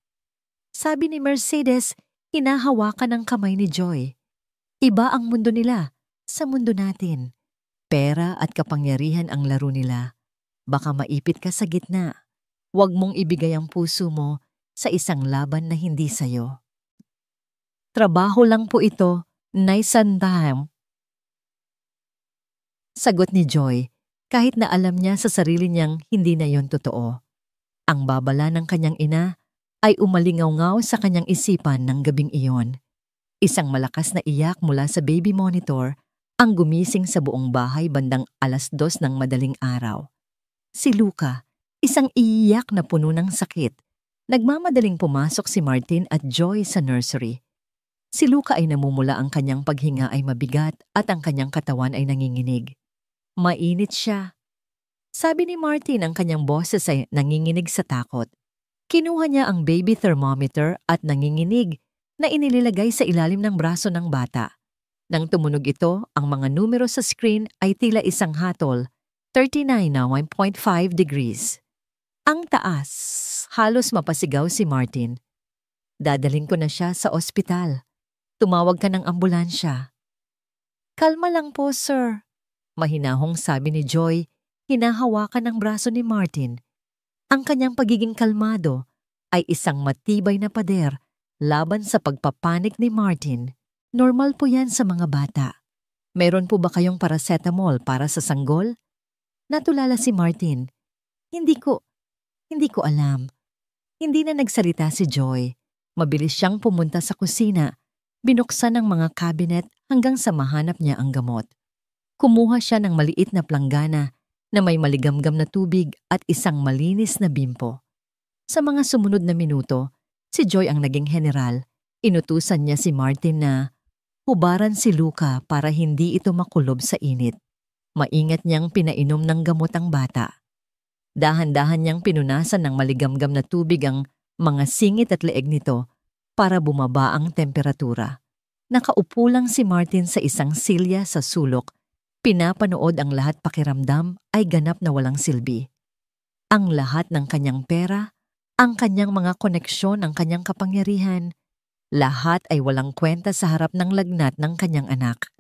S1: Sabi ni Mercedes, hinahawakan ang kamay ni Joy. "Iba ang mundo nila sa mundo natin. Pera at kapangyarihan ang laro nila. Baka maipit ka sa gitna." Huwag mong ibigay ang puso mo sa isang laban na hindi sayo. Trabaho lang po ito, Naisandam. Sagot ni Joy, kahit na alam niya sa sarili niyang hindi na yon totoo. Ang babala ng kanyang ina ay umalingaw-ngaw sa kanyang isipan ng gabing iyon. Isang malakas na iyak mula sa baby monitor ang gumising sa buong bahay bandang 2:00 ng madaling araw. Si Luca, isang iyak na puno ng sakit. Nagmamadaling pumasok si Martin at Joy sa nursery. Si Luca ay namumula, ang kanyang paghinga ay mabigat at ang kanyang katawan ay nanginginig. Mainit siya. Sabi ni Martin, ang kanyang boses ay nanginginig sa takot. Kinuha niya ang baby thermometer at nanginginig na inilagay sa ilalim ng braso ng bata. Nang tumunog ito, ang mga numero sa screen ay tila isang hatol, 39.5 degrees. Ang taas, halos mapasigaw si Martin. Dadalhin ko na siya sa ospital. Tumawag ka ng ambulansya. Kalma lang po, sir. Mahinahong sabi ni Joy, hinahawakan ang braso ni Martin. Ang kanyang pagiging kalmado ay isang matibay na pader laban sa pagpapanik ni Martin. Normal po yan sa mga bata. Meron po ba kayong paracetamol para sa sanggol? Natulala si Martin. Hindi ko alam. Hindi na nagsalita si Joy. Mabilis siyang pumunta sa kusina. Binuksan ang mga cabinet hanggang sa mahanap niya ang gamot. Kumuha siya ng maliit na planggana na may maligamgam na tubig at isang malinis na bimpo. Sa mga sumunod na minuto, si Joy ang naging general. Inutusan niya si Martin na hubaran si Luca para hindi ito makulob sa init. Maingat niyang pinainom ng gamot ang bata. Dahan-dahan niyang pinunasan ng maligamgam na tubig ang mga singit at leeg nito para bumaba ang temperatura. Nakaupo lang si Martin sa isang silya sa sulok. Pinapanood ang lahat, pakiramdam ay ganap na walang silbi. Ang lahat ng kanyang pera, ang kanyang mga koneksyon, ang kanyang kapangyarihan, lahat ay walang kwenta sa harap ng lagnat ng kanyang anak.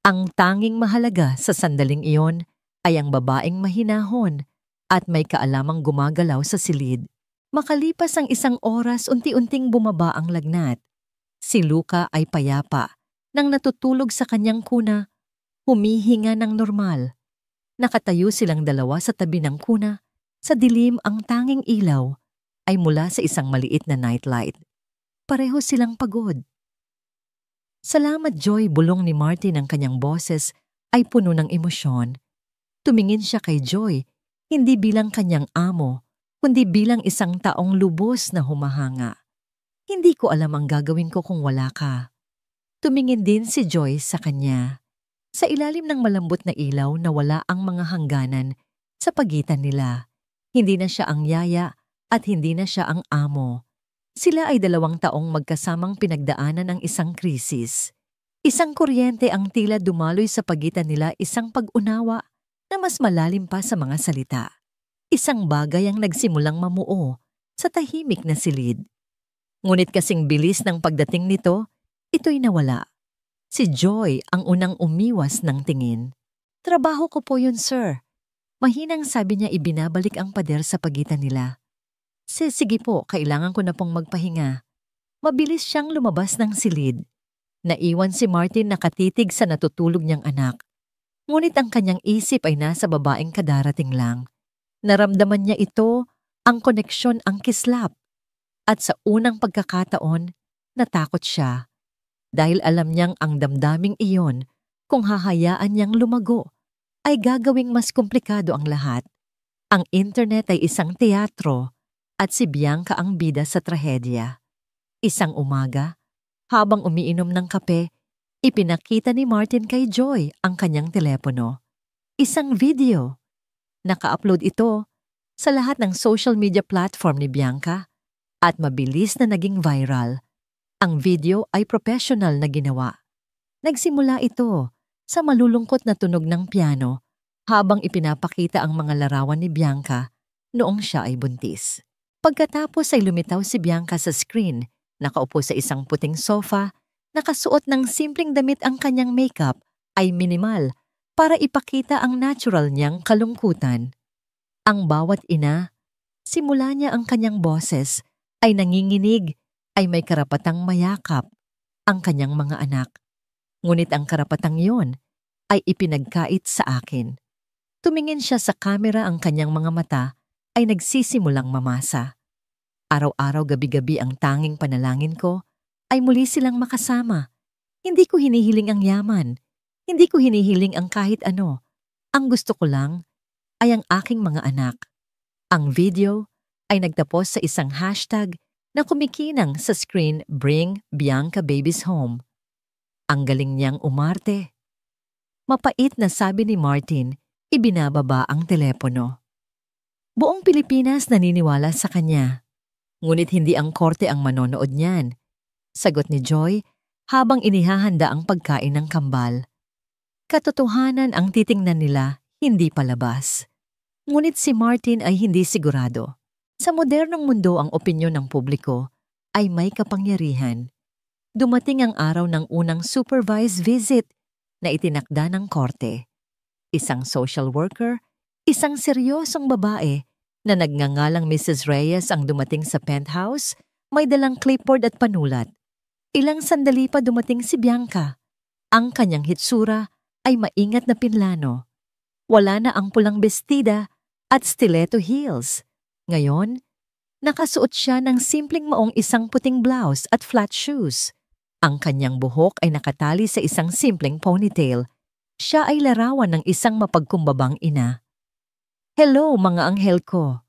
S1: Ang tanging mahalaga sa sandaling iyon ay ang babaeng mahinahon at may kaalamang gumagalaw sa silid. Makalipas ang 1 oras, unti-unting bumaba ang lagnat. Si Luca ay payapa. Nang natutulog sa kanyang kuna, humihinga ng normal. Nakatayo silang dalawa sa tabi ng kuna. Sa dilim, ang tanging ilaw ay mula sa isang maliit na nightlight. Pareho silang pagod. Salamat, Joy, bulong ni Martin. Ang kanyang boses ay puno ng emosyon. Tumingin siya kay Joy, hindi bilang kanyang amo, kundi bilang isang taong lubos na humahanga. Hindi ko alam ang gagawin ko kung wala ka. Tumingin din si Joy sa kanya. Sa ilalim ng malambot na ilaw, nawala ang mga hangganan sa pagitan nila. Hindi na siya ang yaya at hindi na siya ang amo. Sila ay 2 taong magkasamang pinagdaanan ng isang krisis. Isang kuryente ang tila dumaloy sa pagitan nila, isang pag-unawa na mas malalim pa sa mga salita. Isang bagay ang nagsimulang mamuo sa tahimik na silid. Ngunit kasing bilis ng pagdating nito, ito'y nawala. Si Joy ang unang umiwas ng tingin. Trabaho ko po yun, sir. Mahinang sabi niya, ibinabalik ang pader sa pagitan nila. Sige po, kailangan ko na pong magpahinga. Mabilis siyang lumabas ng silid. Naiwan si Martin nakatitig sa natutulog niyang anak. Ngunit ang kanyang isip ay nasa babaeng kadarating lang. Naramdaman niya ito, ang koneksyon, ang kislap. At sa unang pagkakataon, natakot siya. Dahil alam niyang ang damdaming iyon, kung hahayaan niyang lumago, ay gagawing mas komplikado ang lahat. Ang internet ay isang teatro at si Bianca ang bida sa trahedya. Isang umaga, habang umiinom ng kape, ipinakita ni Martin kay Joy ang kanyang telepono. Isang video. Naka-upload ito sa lahat ng social media platform ni Bianca at mabilis na naging viral. Ang video ay professional na ginawa. Nagsimula ito sa malulungkot na tunog ng piano habang ipinapakita ang mga larawan ni Bianca noong siya ay buntis. Pagkatapos ay lumitaw si Bianca sa screen, nakaupo sa isang puting sofa, nakasuot ng simpleng damit, ang kanyang makeup ay minimal para ipakita ang natural niyang kalungkutan. Ang bawat ina, Simula niya ang kanyang boses ay nanginginig, ay may karapatang mayakap ang kanyang mga anak. Ngunit ang karapatang yon ay ipinagkait sa akin. Tumingin siya sa kamera, ang kanyang mga mata ay nagsisimulang mamasa. Araw-araw, gabi-gabi, ang tanging panalangin ko ay muli silang makasama. Hindi ko hinihiling ang yaman. Hindi ko hinihiling ang kahit ano. Ang gusto ko lang ay ang aking mga anak. Ang video ay nagtapos sa isang hashtag na kumikinang sa screen, "Bring Bianca Babies Home." Ang galing niyang umarte. Mapait na sabi ni Martin, ibinababa ang telepono. Buong Pilipinas naniniwala sa kanya. Ngunit hindi ang korte ang manonood niyan. Sagot ni Joy habang inihahanda ang pagkain ng kambal. Katotohanan ang titingnan nila, hindi palabas. Ngunit si Martin ay hindi sigurado. Sa modernong mundo, ang opinyon ng publiko ay may kapangyarihan. Dumating ang araw ng unang supervised visit na itinakda ng korte. Isang social worker, isang seryosong babae na nagngangalang Mrs. Reyes ang dumating sa penthouse, may dalang clipboard at panulat. Ilang sandali pa dumating si Bianca. Ang kanyang hitsura ay maingat na pinlano. Wala na ang pulang bestida at stiletto heels. Ngayon, nakasuot siya ng simpleng maong isang puting blouse at flat shoes. Ang kanyang buhok ay nakatali sa isang simpleng ponytail. Siya ay larawan ng isang mapagkumbabang ina. "Hello, mga anghel ko,"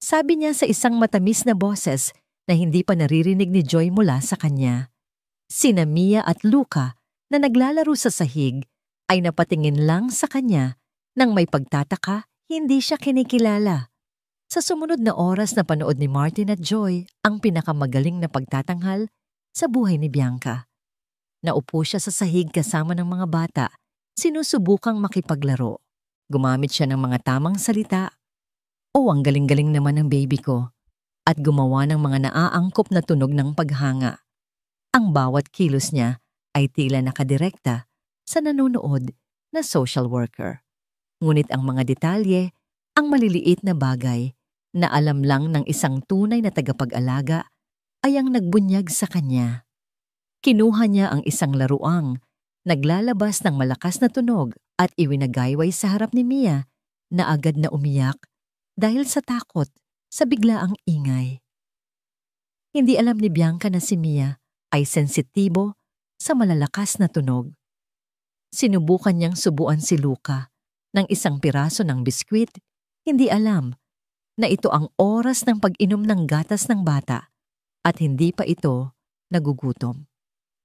S1: sabi niya sa isang matamis na boses na hindi pa naririnig ni Joy mula sa kanya. Sina Mia at Luca na naglalaro sa sahig ay napatingin lang sa kanya nang may pagtataka, hindi siya kinikilala. Sa sumunod na oras na panood ni Martin at Joy ang pinakamagaling na pagtatanghal sa buhay ni Bianca. Naupo siya sa sahig kasama ng mga bata, sinusubukang makipaglaro. Gumamit siya ng mga tamang salita. "Oh, ang galing-galing naman ng baby ko." At gumawa ng mga naaangkop na tunog ng paghanga. Ang bawat kilos niya ay tila nakadirekta sa nanonood na social worker. Ngunit ang mga detalye, ang maliliit na bagay na alam lang ng isang tunay na tagapag-alaga ay ang nagbunyag sa kanya. Kinuha niya ang isang laruang naglalabas ng malakas na tunog at iwinagayway sa harap ni Mia na agad na umiyak dahil sa takot sa biglaang ingay. Hindi alam ni Bianca na si Mia ay sensitibo sa malalakas na tunog. Sinubukan niyang subuan si Luca ng isang piraso ng biskwit, hindi alam na ito ang oras ng pag-inom ng gatas ng bata at hindi pa ito nagugutom.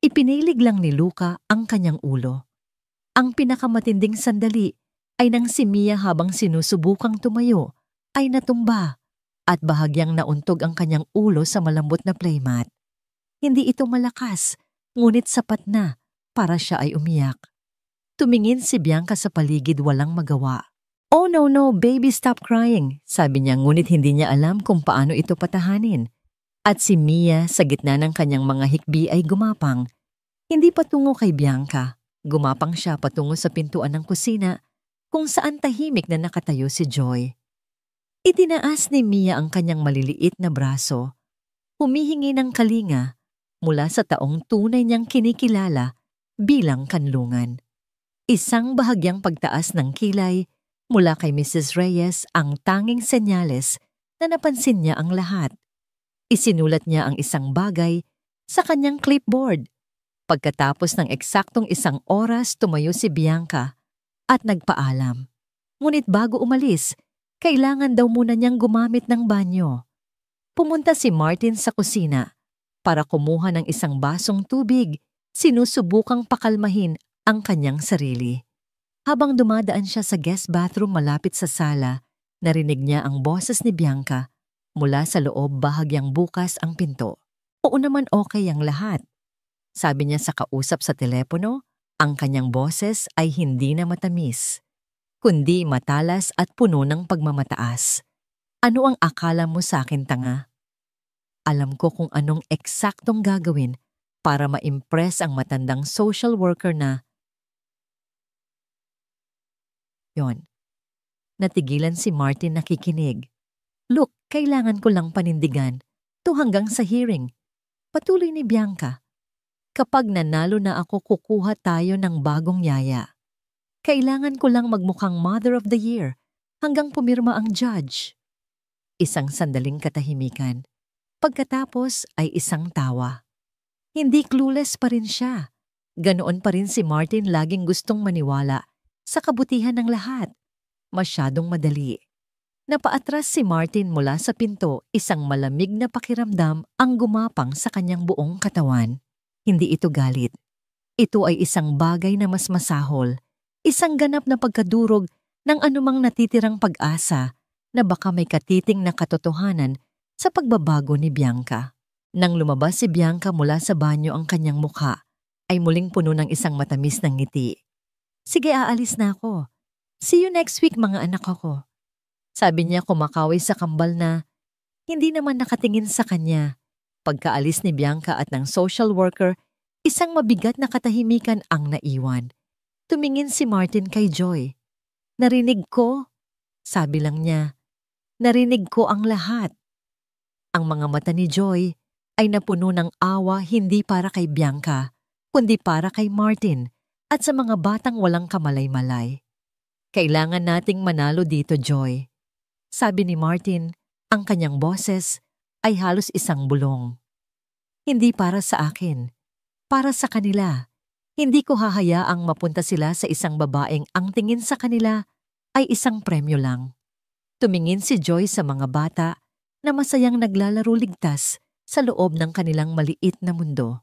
S1: Ipinilig lang ni Luca ang kanyang ulo. Ang pinakamatinding sandali ay nang si Mia habang sinusubukang tumayo ay natumba at bahagyang nauntog ang kanyang ulo sa malambot na playmat. Hindi ito malakas, ngunit sapat na para siya ay umiyak. Tumingin si Bianca sa paligid, walang magawa. "Oh no, baby, stop crying," sabi niya, ngunit hindi niya alam kung paano ito patahanin. At si Mia sa gitna ng kanyang mga hikbi ay gumapang. Hindi patungo kay Bianca, gumapang siya patungo sa pintuan ng kusina kung saan tahimik na nakatayo si Joy. Itinaas ni Mia ang kanyang maliliit na braso, humihingi ng kalinga mula sa taong tunay niyang kinikilala bilang kanlungan. Isang bahagyang pagtaas ng kilay mula kay Mrs. Reyes ang tanging senyales na napansin niya ang lahat. Isinulat niya ang isang bagay sa kanyang clipboard. Pagkatapos ng eksaktong 1 oras, tumayo si Bianca at nagpaalam. Ngunit bago umalis, kailangan daw muna niyang gumamit ng banyo. Pumunta si Martin sa kusina para kumuha ng isang basong tubig, sinusubukang pakalmahin ang kanyang sarili. Habang dumadaan siya sa guest bathroom malapit sa sala, narinig niya ang boses ni Bianca. Mula sa loob, bahagyang bukas ang pinto. "Oo naman, okay ang lahat," sabi niya sa kausap sa telepono. Ang kanyang boses ay hindi na matamis, kundi matalas at puno ng pagmamataas. "Ano ang akala mo sa akin, tanga? Alam ko kung anong eksaktong gagawin para ma-impress ang matandang social worker na..." Yon. Natigilan si Martin nakikinig. Look, kailangan ko lang panindigan. To hanggang sa hearing. Patuloy ni Bianca. Kapag nanalo na ako, kukuha tayo ng bagong yaya. Kailangan ko lang magmukhang Mother of the Year hanggang pumirma ang judge. Isang sandaling katahimikan. Pagkatapos ay isang tawa. Hindi clueless pa rin siya. Ganoon pa rin si Martin laging gustong maniwala sa kabutihan ng lahat. Masyadong madali. Napaatras si Martin mula sa pinto, isang malamig na pakiramdam ang gumapang sa kanyang buong katawan. Hindi ito galit. Ito ay isang bagay na mas masahol, isang ganap na pagkadurog ng anumang natitirang pag-asa na baka may katiting na katotohanan sa pagbabago ni Bianca. Nang lumabas si Bianca mula sa banyo, ang kanyang mukha ay muling puno ng isang matamis ng ngiti. Sige, aalis na ako. See you next week, mga anak ko. Sabi niya kumakaway sa kambal na hindi naman nakatingin sa kanya. Pagkaalis ni Bianca at ng social worker, isang mabigat na katahimikan ang naiwan. Tumingin si Martin kay Joy. Narinig ko, sabi lang niya. Narinig ko ang lahat. Ang mga mata ni Joy ay napuno ng awa, hindi para kay Bianca, kundi para kay Martin at sa mga batang walang kamalay-malay. Kailangan nating manalo dito, Joy. Sabi ni Martin, ang kanyang boses ay halos isang bulong. Hindi para sa akin, para sa kanila. Hindi ko hahayaang mapunta sila sa isang babaeng ang tingin sa kanila ay isang premyo lang. Tumingin si Joy sa mga bata na masayang naglalaro ligtas sa loob ng kanilang maliit na mundo.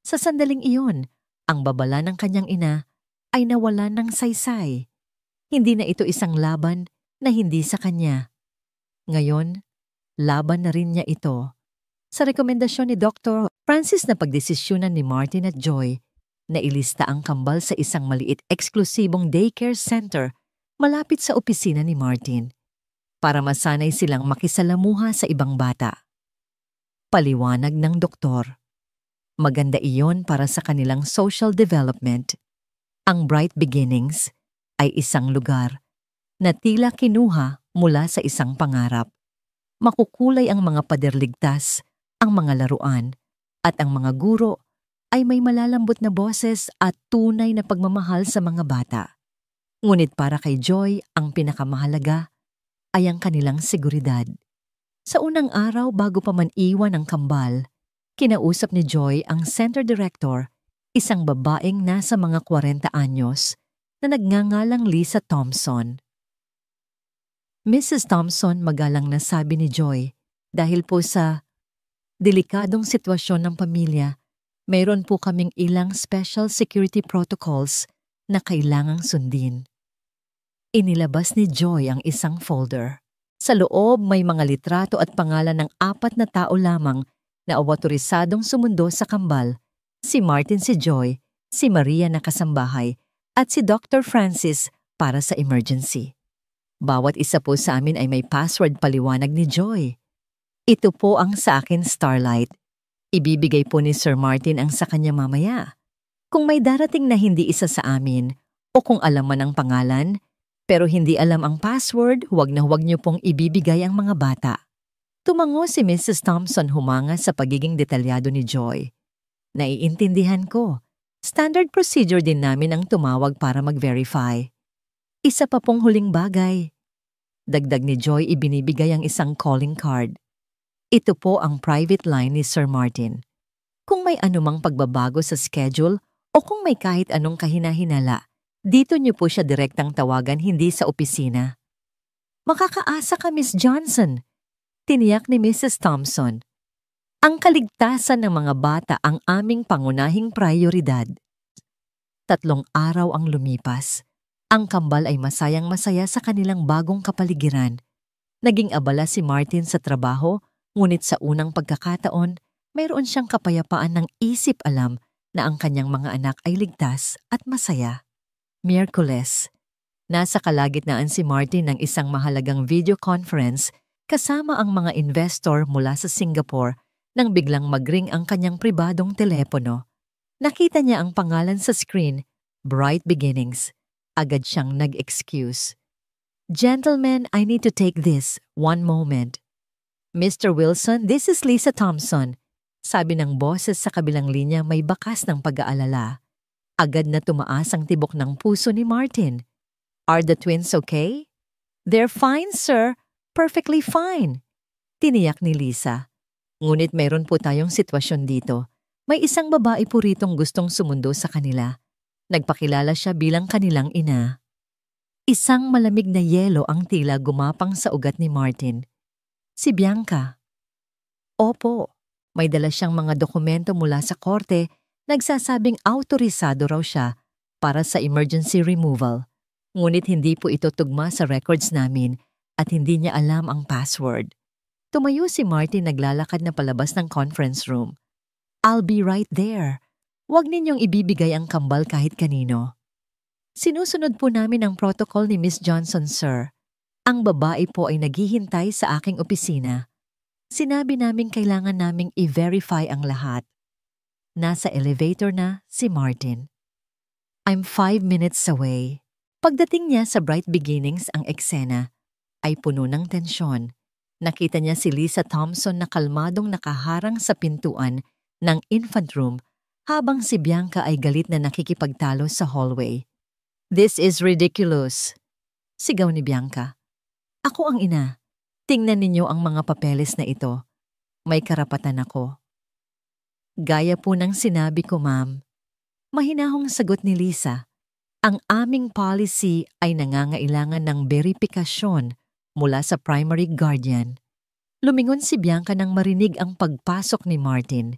S1: Sa sandaling iyon, ang babala ng kanyang ina ay nawalan ng saysay. Hindi na ito isang laban na hindi sa kanya. Ngayon, laban na rin niya ito. Sa rekomendasyon ni Dr. Francis na pagdesisyonan ni Martin at Joy, na ilista ang kambal sa isang maliit eksklusibong daycare center malapit sa opisina ni Martin para masanay silang makisalamuha sa ibang bata. Paliwanag ng doktor. Maganda iyon para sa kanilang social development. Ang Bright Beginnings ay isang lugar na tila kinuha mula sa isang pangarap. Makukulay ang mga paderligtas, ang mga laruan, at ang mga guro ay may malalambot na boses at tunay na pagmamahal sa mga bata. Ngunit para kay Joy, ang pinakamahalaga ay ang kanilang seguridad. Sa unang araw bago pa man iwan ang kambal, kinausap ni Joy ang center director, isang babaeng nasa mga 40 anyos na nagngangalang Lisa Thompson. Mrs. Thompson, magalang na sabi ni Joy, dahil po sa delikadong sitwasyon ng pamilya, mayroon po kaming ilang special security protocols na kailangang sundin. Inilabas ni Joy ang isang folder. Sa loob may mga litrato at pangalan ng 4 na tao lamang na awtorisadong sumundo sa kambal, si Martin, si Joy, si Maria na kasambahay, at si Dr. Francis para sa emergency. Bawat isa po sa amin ay may password, paliwanag ni Joy. Ito po ang sa akin, Starlight. Ibibigay po ni Sir Martin ang sa kanya mamaya. Kung may darating na hindi isa sa amin, o kung alam man ang pangalan, pero hindi alam ang password, huwag na huwag niyo pong ibibigay ang mga bata. Tumango si Mrs. Thompson, humanga sa pagiging detalyado ni Joy. Naiintindihan ko. Standard procedure din namin ang tumawag para mag-verify. Isa pa pong huling bagay. Dagdag ni Joy, ibinibigay ang isang calling card. Ito po ang private line ni Sir Martin. Kung may anumang pagbabago sa schedule o kung may kahit anong kahina-hinala, dito niyo po siya direktang tawagan, hindi sa opisina. Makakaasa ka, Miss Johnson, tiniyak ni Mrs. Thompson. Ang kaligtasan ng mga bata ang aming pangunahing prioridad. 3 araw ang lumipas. Ang kambal ay masayang-masaya sa kanilang bagong kapaligiran. Naging abala si Martin sa trabaho, ngunit sa unang pagkakataon, mayroon siyang kapayapaan ng isip, alam na ang kanyang mga anak ay ligtas at masaya. Miyerkules, nasa kalagitnaan si Martin ng isang mahalagang video conference kasama ang mga investor mula sa Singapore nang biglang magring ang kanyang pribadong telepono. Nakita niya ang pangalan sa screen, Bright Beginnings. Agad siyang nag-excuse. Gentlemen, I need to take this. One moment. Mr. Wilson, this is Lisa Thompson. Sabi ng boses sa kabilang linya may bakas ng pag-aalala. Agad na tumaas ang tibok ng puso ni Martin. Are the twins okay? They're fine, sir. Perfectly fine. Tiniyak ni Lisa. Ngunit mayroon po tayong sitwasyon dito. May isang babae po ritong gustong sumundo sa kanila. Nagpakilala siya bilang kanilang ina. Isang malamig na yelo ang tila gumapang sa ugat ni Martin. Si Bianca. Opo, may dala siyang mga dokumento mula sa korte, nagsasabing autorisado raw siya para sa emergency removal. Ngunit hindi po ito tugma sa records namin at hindi niya alam ang password. Tumayo si Martin naglalakad na palabas ng conference room. I'll be right there. Huwag ninyong ibibigay ang kambal kahit kanino. Sinusunod po namin ang protocol ni Miss Johnson, sir. Ang babae po ay naghihintay sa aking opisina. Sinabi naming kailangan naming i-verify ang lahat. Nasa elevator na si Martin. I'm 5 minutes away. Pagdating niya sa Bright Beginnings ang eksena ay puno ng tensyon. Nakita niya si Lisa Thompson na kalmadong nakaharang sa pintuan ng infant room habang si Bianca ay galit na nakikipagtalo sa hallway. This is ridiculous. Sigaw ni Bianca. Ako ang ina. Tingnan ninyo ang mga papeles na ito. May karapatan ako. Gaya po ng sinabi ko, ma'am. Mahinahong sagot ni Lisa. Ang aming policy ay nangangailangan ng beripikasyon mula sa primary guardian. Lumingon si Bianca nang marinig ang pagpasok ni Martin.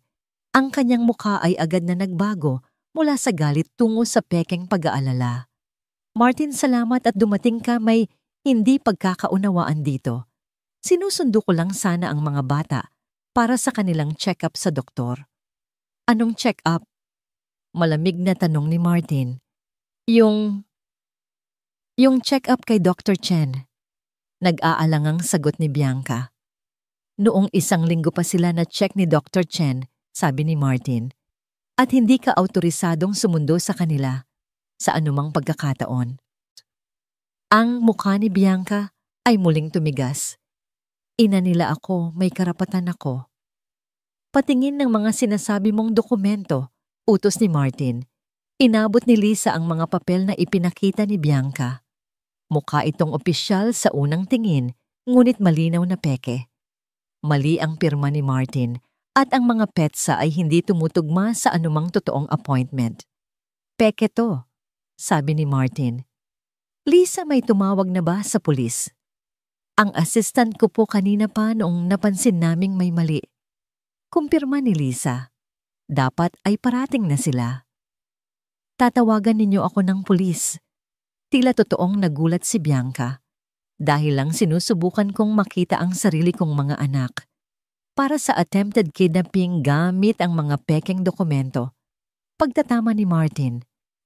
S1: Ang kanyang mukha ay agad na nagbago mula sa galit tungo sa pekeng pag-aalala. Martin, salamat at dumating ka, may hindi pagkakaunawaan dito. Sinusundo ko lang sana ang mga bata para sa kanilang check-up sa doktor. Anong check-up? Malamig na tanong ni Martin. Yung check-up kay Dr. Chen. Nag-aalangang sagot ni Bianca. Noong 1 linggo pa sila na check ni Dr. Chen, sabi ni Martin. At hindi ka autorisadong sumundo sa kanila sa anumang pagkakataon. Ang mukha ni Bianca ay muling tumigas. Ina nila ako, may karapatan ako. Patingin ng mga sinasabi mong dokumento, utos ni Martin. Inabot ni Lisa ang mga papel na ipinakita ni Bianca. Mukha itong opisyal sa unang tingin, ngunit malinaw na peke. Mali ang pirma ni Martin at ang mga petsa ay hindi tumutugma sa anumang totoong appointment. Peke to, sabi ni Martin. Lisa, may tumawag na ba sa pulis? Ang assistant ko po kanina pa noong napansin naming may mali. Kumpirma ni Lisa. Dapat ay parating na sila. Tatawagan ninyo ako ng pulis. Tila totoong nagulat si Bianca. Dahil lang sinusubukan kong makita ang sarili kong mga anak. Para sa attempted kidnapping gamit ang mga pekeng dokumento. Pagtatama ni Martin,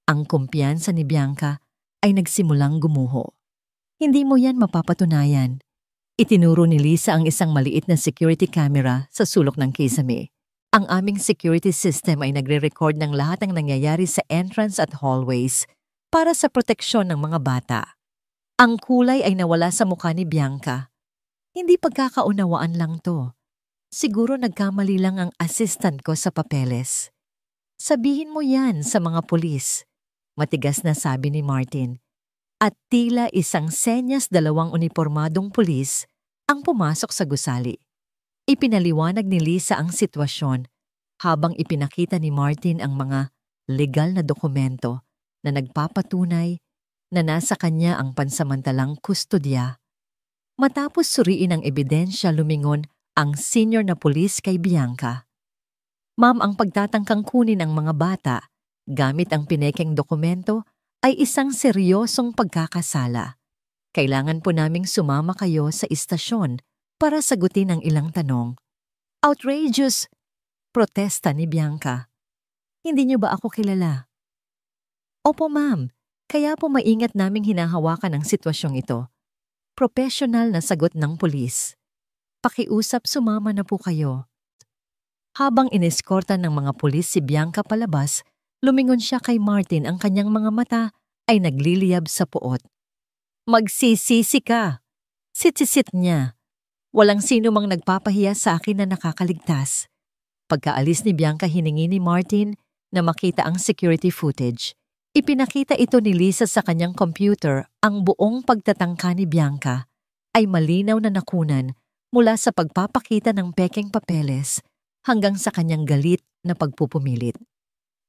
S1: ang kumpiyansa ni Bianca ay nagsimulang gumuho. Hindi mo yan mapapatunayan. Itinuro ni Lisa ang isang maliit na security camera sa sulok ng kisame. Ang aming security system ay nagre-record ng lahat ng nangyayari sa entrance at hallways para sa proteksyon ng mga bata. Ang kulay ay nawala sa mukha ni Bianca. Hindi pagkakaunawaan lang to. Siguro nagkamali lang ang assistant ko sa papeles. Sabihin mo yan sa mga pulis. Matigas na sabi ni Martin. At tila isang senyas 2 unipormadong pulis ang pumasok sa gusali. Ipinaliwanag ni Lisa ang sitwasyon habang ipinakita ni Martin ang mga legal na dokumento na nagpapatunay na nasa kanya ang pansamantalang kustodya. Matapos suriin ang ebidensya, lumingon ang senior na pulis kay Bianca. Ma'am, ang pagtatangkang kunin ang mga bata gamit ang pinekeng dokumento ay isang seryosong pagkakasala. Kailangan po naming sumama kayo sa istasyon para sagutin ang ilang tanong. Outrageous! Protesta ni Bianca. Hindi niyo ba ako kilala? Opo ma'am, kaya po maingat naming hinahawakan ang sitwasyong ito. Professional na sagot ng pulis. Pakiusap, sumama na po kayo. Habang ineskorta ng mga pulis si Bianca palabas, lumingon siya kay Martin, ang kanyang mga mata ay nagliliyab sa puot. Magsisisi ka. Sit niya. Walang sino mang nagpapahiya sa akin na nakakaligtas. Pagkaalis ni Bianca, hiningi ni Martin na makita ang security footage. Ipinakita ito ni Lisa sa kanyang computer. Ang buong pagtatangka ni Bianca ay malinaw na nakunan mula sa pagpapakita ng pekeng papeles hanggang sa kanyang galit na pagpupumilit.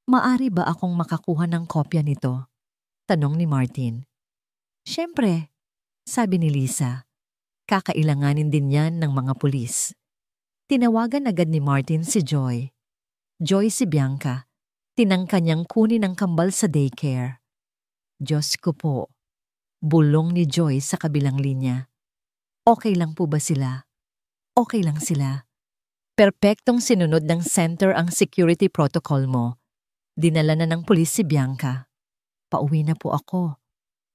S1: Maari ba akong makakuha ng kopya nito? Tanong ni Martin. Siyempre, sabi ni Lisa. Kakailanganin din yan ng mga pulis. Tinawagan agad ni Martin si Joy. Joy si Bianca. Tinangka niyang kunin ang kambal sa daycare. Diyos ko po. Bulong ni Joy sa kabilang linya. Okay lang po ba sila? Okay lang sila. Perpektong sinunod ng center ang security protocol mo. Dinala na ng pulis si Bianca. Pauwi na po ako.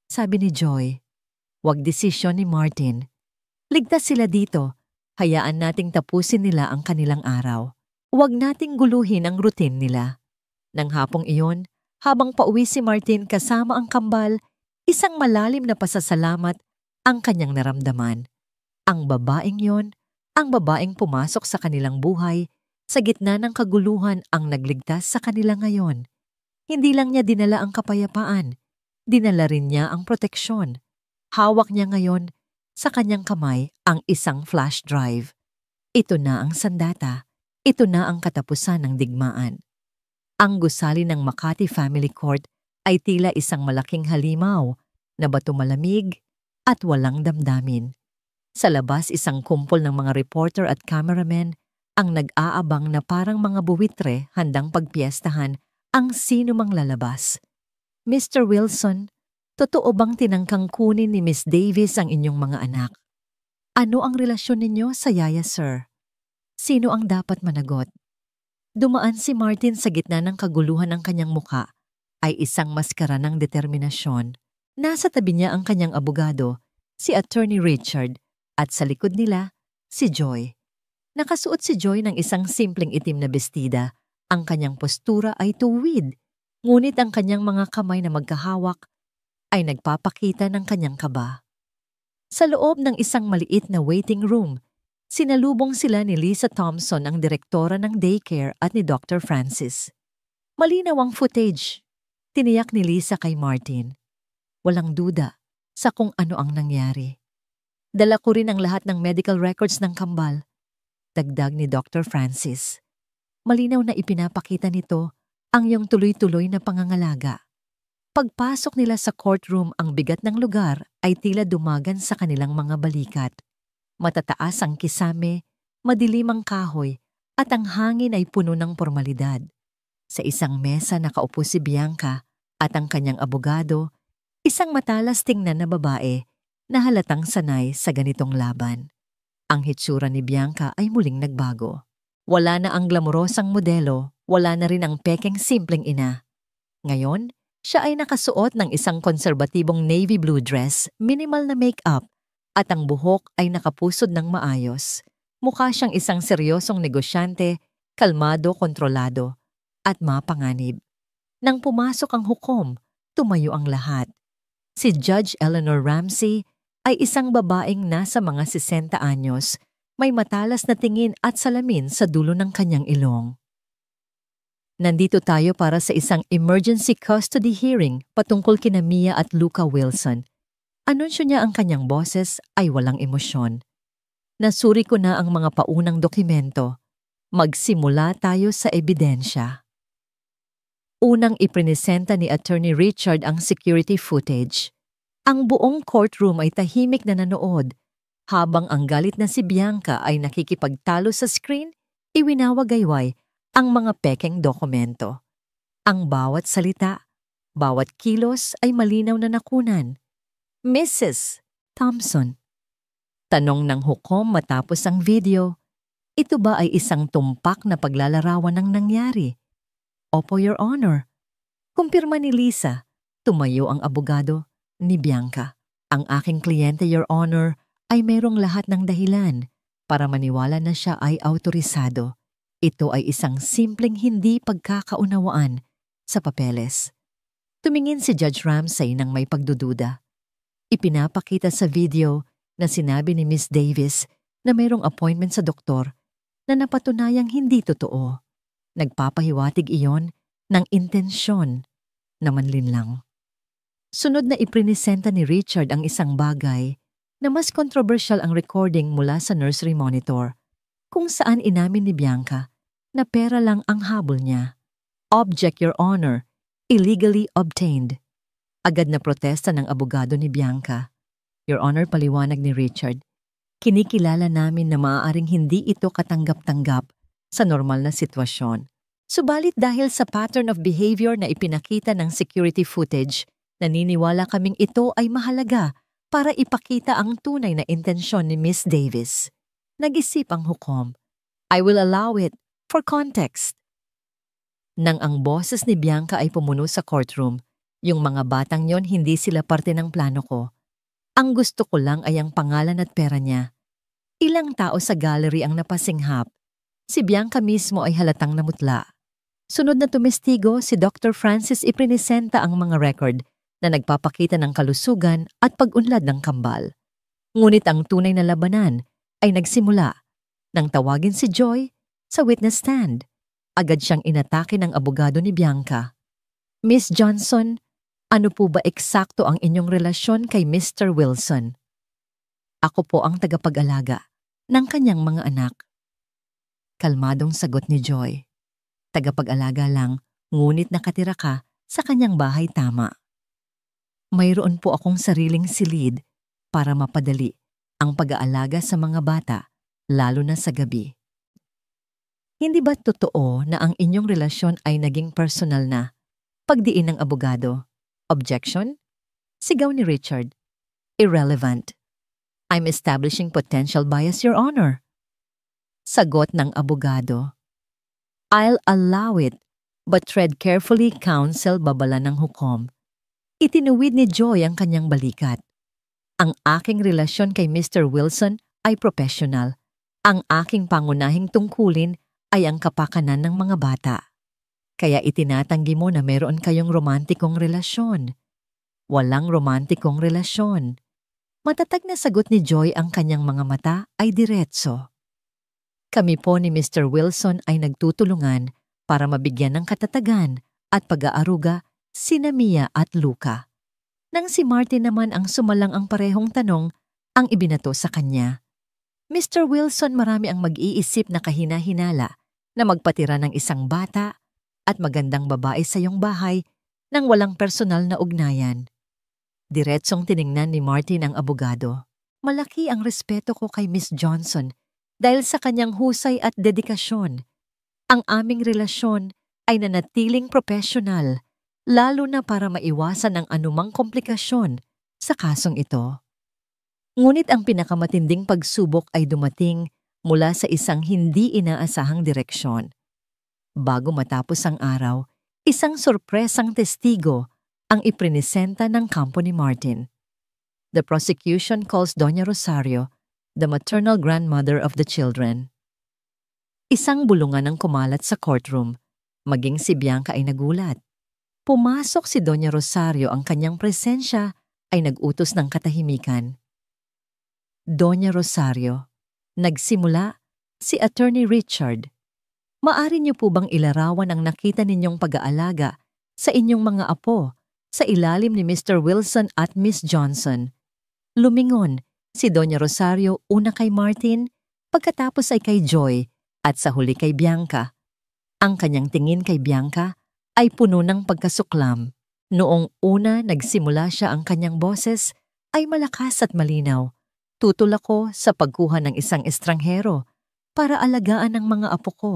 S1: Sabi ni Joy. Wag desisyon ni Martin. Ligtas sila dito. Hayaan nating tapusin nila ang kanilang araw. Huwag nating guluhin ang routine nila. Nang hapong iyon, habang pauwi si Martin kasama ang kambal, isang malalim na pasasalamat ang kanyang naramdaman. Ang babaeng yon, ang babaeng pumasok sa kanilang buhay, sa gitna ng kaguluhan ang nagligtas sa kanila ngayon. Hindi lang niya dinala ang kapayapaan, dinala rin niya ang proteksyon. Hawak niya ngayon sa kanyang kamay ang isang flash drive. Ito na ang sandata. Ito na ang katapusan ng digmaan. Ang gusali ng Makati Family Court ay tila isang malaking halimaw na bato malamig at walang damdamin. Sa labas, isang kumpol ng mga reporter at cameramen ang nag-aabang na parang mga buwitre handang pagpiestahan ang sino mang lalabas. Mr. Wilson, totoo bang tinangkang kunin ni Miss Davis ang inyong mga anak? Ano ang relasyon ninyo sa yaya, sir? Sino ang dapat managot? Dumaan si Martin sa gitna ng kaguluhan ng kanyang muka ay isang maskara ng determinasyon. Nasa tabi niya ang kanyang abogado, si Attorney Richard, at sa likod nila, si Joy. Nakasuot si Joy ng isang simpleng itim na bestida. Ang kanyang postura ay tuwid, ngunit ang kanyang mga kamay na magkahawak ay nagpapakita ng kanyang kaba. Sa loob ng isang maliit na waiting room, sinalubong sila ni Lisa Thompson, ang direktora ng daycare, at ni Dr. Francis. Malinaw ang footage. Tiniyak ni Lisa kay Martin. Walang duda sa kung ano ang nangyari. Dala ko rin ang lahat ng medical records ng kambal. Dagdag ni Dr. Francis. Malinaw na ipinapakita nito ang iyong tuloy-tuloy na pangangalaga. Pagpasok nila sa courtroom, ang bigat ng lugar ay tila dumagan sa kanilang mga balikat. Matataas ang kisame, madilim ang kahoy, at ang hangin ay puno ng pormalidad. Sa isang mesa nakaupo si Bianca at ang kanyang abogado, isang matalas tingnan na babae na halatang sanay sa ganitong laban. Ang hitsura ni Bianca ay muling nagbago. Wala na ang glamorosang modelo, wala na rin ang pekeng simpleng ina. Ngayon, siya ay nakasuot ng isang konserbatibong navy blue dress, minimal na make-up, at ang buhok ay nakapusod ng maayos. Mukha siyang isang seryosong negosyante, kalmado, kontrolado, at mapanganib. Nang pumasok ang hukom, tumayo ang lahat. Si Judge Eleanor Ramsey ay isang babaeng nasa mga 60 anyos, may matalas na tingin at salamin sa dulo ng kanyang ilong. Nandito tayo para sa isang emergency custody hearing patungkol kina Mia at Luca Wilson. Anunsyo niya ang kanyang boses ay walang emosyon. Nasuri ko na ang mga paunang dokumento. Magsimula tayo sa ebidensya. Unang iprinesenta ni Attorney Richard ang security footage. Ang buong courtroom ay tahimik na nanood. Habang ang galit na si Bianca ay nakikipagtalo sa screen, iwinawagayway ang mga pekeng dokumento. Ang bawat salita, bawat kilos ay malinaw na nakunan. Mrs. Thompson. Tanong ng hukom matapos ang video, ito ba ay isang tumpak na paglalarawan ng nangyari? Opo, Your Honor. Kumpirma ni Lisa. Tumayo ang abogado ni Bianca. Ang aking kliyente, Your Honor, ay mayroong lahat ng dahilan para maniwala na siya ay autorisado. Ito ay isang simpleng hindi pagkakaunawaan sa papeles. Tumingin si Judge Ramsey ng may pagdududa. Ipinapakita sa video na sinabi ni Miss Davis na mayroong appointment sa doktor na napatunayang hindi totoo. Nagpapahiwatig iyon ng intensyon na manlinlang. Sunod na iprinisenta ni Richard ang isang bagay na mas kontrobersyal ang recording mula sa nursery monitor, kung saan inamin ni Bianca na pera lang ang habol niya. Object, Your Honor, illegally obtained. Agad na protesta ng abogado ni Bianca. Your Honor, paliwanag ni Richard, kinikilala namin na maaaring hindi ito katanggap-tanggap sa normal na sitwasyon. Subalit dahil sa pattern of behavior na ipinakita ng security footage, naniniwala kaming ito ay mahalaga para ipakita ang tunay na intensyon ni Miss Davis. Nag-isip ang hukom. I will allow it for context. Nang ang boses ni Bianca ay pumuno sa courtroom, yung mga batang yon hindi sila parte ng plano ko. Ang gusto ko lang ay ang pangalan at pera niya. Ilang tao sa gallery ang napasinghap. Si Bianca mismo ay halatang namutla. Sunod na tumestigo si Dr. Francis iprinisenta ang mga record na nagpapakita ng kalusugan at pag-unlad ng kambal. Ngunit ang tunay na labanan ay nagsimula nang tawagin si Joy sa witness stand. Agad siyang inatake ng abogado ni Bianca. Miss Johnson, ano po ba eksakto ang inyong relasyon kay Mr. Wilson? Ako po ang tagapag-alaga ng kanyang mga anak. Kalmadong sagot ni Joy. Tagapag-alaga lang, ngunit nakatira ka sa kanyang bahay tama. Mayroon po akong sariling silid para mapadali ang pag-aalaga sa mga bata, lalo na sa gabi. Hindi ba totoo na ang inyong relasyon ay naging personal na? Pagdiin ng abogado. Objection? Sigaw ni Richard. Irrelevant. I'm establishing potential bias, Your Honor. Sagot ng abogado. I'll allow it, but tread carefully, counsel, babala ng hukom. Itinuwid ni Joy ang kanyang balikat. Ang aking relasyon kay Mr. Wilson ay professional. Ang aking pangunahing tungkulin ay ang kapakanan ng mga bata. Kaya itinatanggi mo na meron kayong romantikong relasyon. Walang romantikong relasyon. Matatag na sagot ni Joy, ang kanyang mga mata ay diretso. Kami po ni Mr. Wilson ay nagtutulungan para mabigyan ng katatagan at pag-aaruga sina Mia at Luca. Nang si Martin naman ang sumalang ang parehong tanong, ang ibinato sa kanya. Mr. Wilson, marami ang mag-iisip na kahina-hinala na magpatira ng isang bata at magandang babae sa iyong bahay nang walang personal na ugnayan. Diretsong tiningnan ni Martin ang abogado. Malaki ang respeto ko kay Miss Johnson dahil sa kanyang husay at dedikasyon. Ang aming relasyon ay nanatiling profesional, lalo na para maiwasan ang anumang komplikasyon sa kasong ito. Ngunit ang pinakamatinding pagsubok ay dumating mula sa isang hindi inaasahang direksyon. Bago matapos ang araw, isang sorpresang testigo ang iprinisenta ng kampo ni Martin. The prosecution calls Doña Rosario the maternal grandmother of the children. Isang bulungan ang kumalat sa courtroom, maging si Bianca ay nagulat. Pumasok si Doña Rosario, ang kanyang presensya ay nag-utos ng katahimikan. Doña Rosario, nagsimula si Attorney Richard. Maari niyo po bang ilarawan ang nakita ninyong pag-aalaga sa inyong mga apo sa ilalim ni Mr. Wilson at Miss Johnson? Lumingon si Doña Rosario una kay Martin, pagkatapos ay kay Joy at sa huli kay Bianca. Ang kanyang tingin kay Bianca ay puno ng pagkasuklam. Noong una nagsimula siya, ang kanyang boses ay malakas at malinaw. Tutol ako sa pagkuha ng isang estranghero para alagaan ang mga apo ko.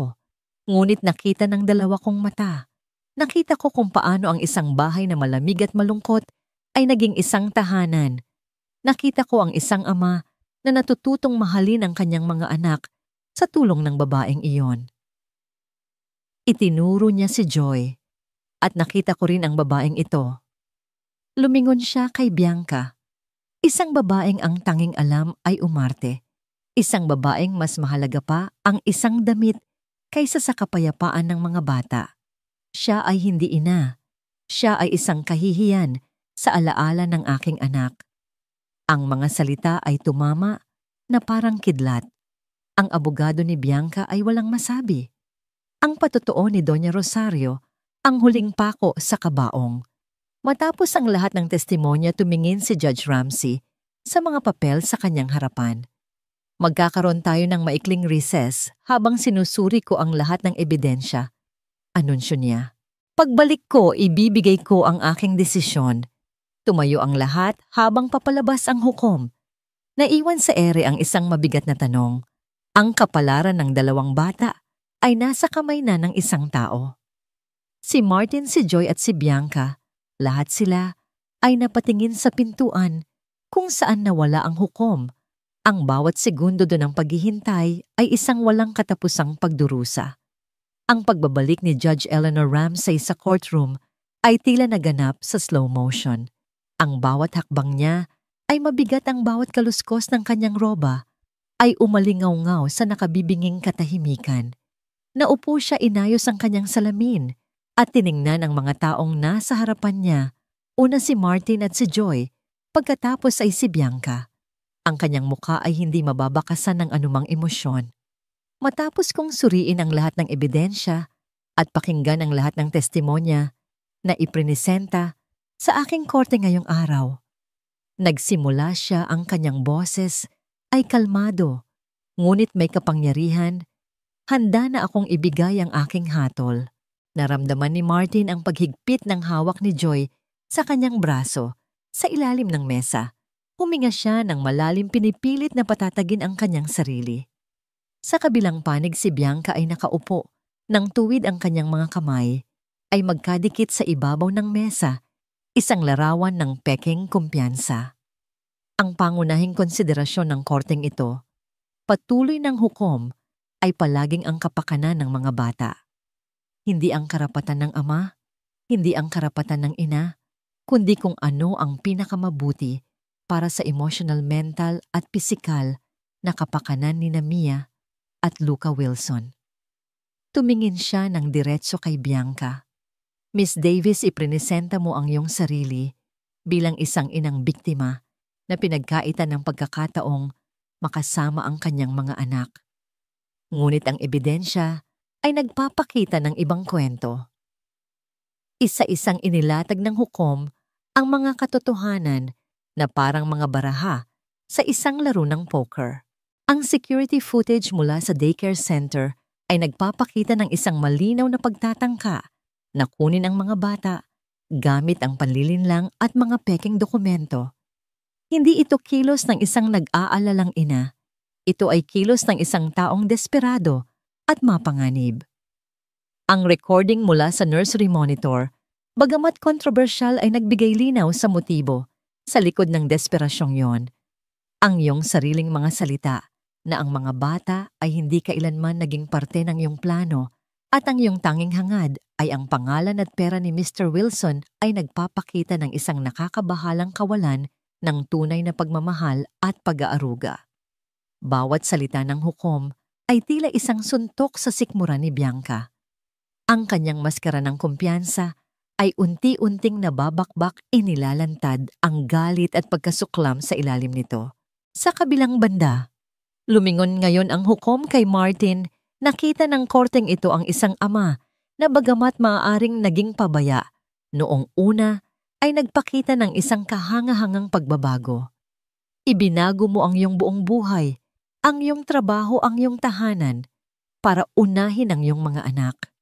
S1: Ngunit nakita ng dalawa kong mata. Nakita ko kung paano ang isang bahay na malamig at malungkot ay naging isang tahanan. Nakita ko ang isang ama na natututong mahalin ang kanyang mga anak sa tulong ng babaeng iyon. Itinuro niya si Joy at nakita ko rin ang babaeng ito. Lumingon siya kay Bianca. Isang babaeng ang tanging alam ay umarte. Isang babaeng mas mahalaga pa ang isang damit kaysa sa kapayapaan ng mga bata. Siya ay hindi ina. Siya ay isang kahihiyan sa alaala ng aking anak. Ang mga salita ay tumama na parang kidlat. Ang abogado ni Bianca ay walang masabi. Ang patotoo ni Doña Rosario, ang huling pako sa kabaong. Matapos ang lahat ng testimonya, tumingin si Judge Ramsey sa mga papel sa kanyang harapan. Magkakaroon tayo ng maikling recess habang sinusuri ko ang lahat ng ebidensya. Anunsyo niya. Pagbalik ko, ibibigay ko ang aking desisyon. Tumayo ang lahat habang papalabas ang hukom. Naiwan sa ere ang isang mabigat na tanong. Ang kapalaran ng dalawang bata ay nasa kamay na ng isang tao. Si Martin, si Joy at si Bianca, lahat sila ay napatingin sa pintuan kung saan nawala ang hukom. Ang bawat segundo doon ng paghihintay ay isang walang katapusang pagdurusa. Ang pagbabalik ni Judge Eleanor Ramsey sa courtroom ay tila naganap sa slow motion. Ang bawat hakbang niya ay mabigat, ang bawat kaluskos ng kanyang roba ay umalingaw-ngaw sa nakabibinging katahimikan. Naupo siya, inayos ang kanyang salamin at tiningnan ang mga taong nasa harapan niya, una si Martin at si Joy, pagkatapos ay si Bianca. Ang kanyang muka ay hindi mababakasan ng anumang emosyon. Matapos kong suriin ang lahat ng ebidensya at pakinggan ang lahat ng testimonya na iprinisenta sa aking korte ngayong araw, nagsimula siya. Ang kanyang boses ay kalmado, ngunit may kapangyarihan. Handa na akong ibigay ang aking hatol. Naramdaman ni Martin ang paghigpit ng hawak ni Joy sa kanyang braso sa ilalim ng mesa. Huminga siya ng malalim, pinipilit na patatagin ang kanyang sarili. Sa kabilang panig, si Bianca ay nakaupo. Nang tuwid ang kanyang mga kamay, ay magkadikit sa ibabaw ng mesa, isang larawan ng peking kumpiyansa. Ang pangunahing konsiderasyon ng korteng ito, patuloy ng hukom, ay palaging ang kapakanan ng mga bata. Hindi ang karapatan ng ama, hindi ang karapatan ng ina, kundi kung ano ang pinakamabuti para sa emotional, mental at pisikal na kapakanan ni Mia at Luca Wilson. Tumingin siya ng diretso kay Bianca. Miss Davis, iprinisenta mo ang iyong sarili bilang isang inang biktima na pinagkaitan ng pagkakataong makasama ang kanyang mga anak. Ngunit ang ebidensya ay nagpapakita ng ibang kwento. Isa-isang inilatag ng hukom ang mga katotohanan na parang mga baraha sa isang laro ng poker. Ang security footage mula sa daycare center ay nagpapakita ng isang malinaw na pagtatangka na kunin ang mga bata gamit ang panlilinlang at mga peking dokumento. Hindi ito kilos ng isang nag-aalalang ina. Ito ay kilos ng isang taong desperado at mapanganib. Ang recording mula sa nursery monitor, bagamat kontrobersyal, ay nagbigay linaw sa motibo sa likod ng desperasyong yon. Ang iyong sariling mga salita na ang mga bata ay hindi kailanman naging parte ng iyong plano at ang iyong tanging hangad ay ang pangalan at pera ni Mr. Wilson ay nagpapakita ng isang nakakabahalang kawalan ng tunay na pagmamahal at pag-aaruga. Bawat salita ng hukom ay tila isang suntok sa sikmura ni Bianca. Ang kanyang maskara ng kumpiyansa ay unti-unting nababakbak, inilalantad ang galit at pagkasuklam sa ilalim nito. Sa kabilang banda, lumingon ngayon ang hukom kay Martin. Nakita ng korteng ito ang isang ama na bagamat maaaring naging pabaya, noong una ay nagpakita ng isang kahangahangang pagbabago. Ibinago mo ang iyong buong buhay, ang iyong trabaho, ang iyong tahanan, para unahin ang iyong mga anak.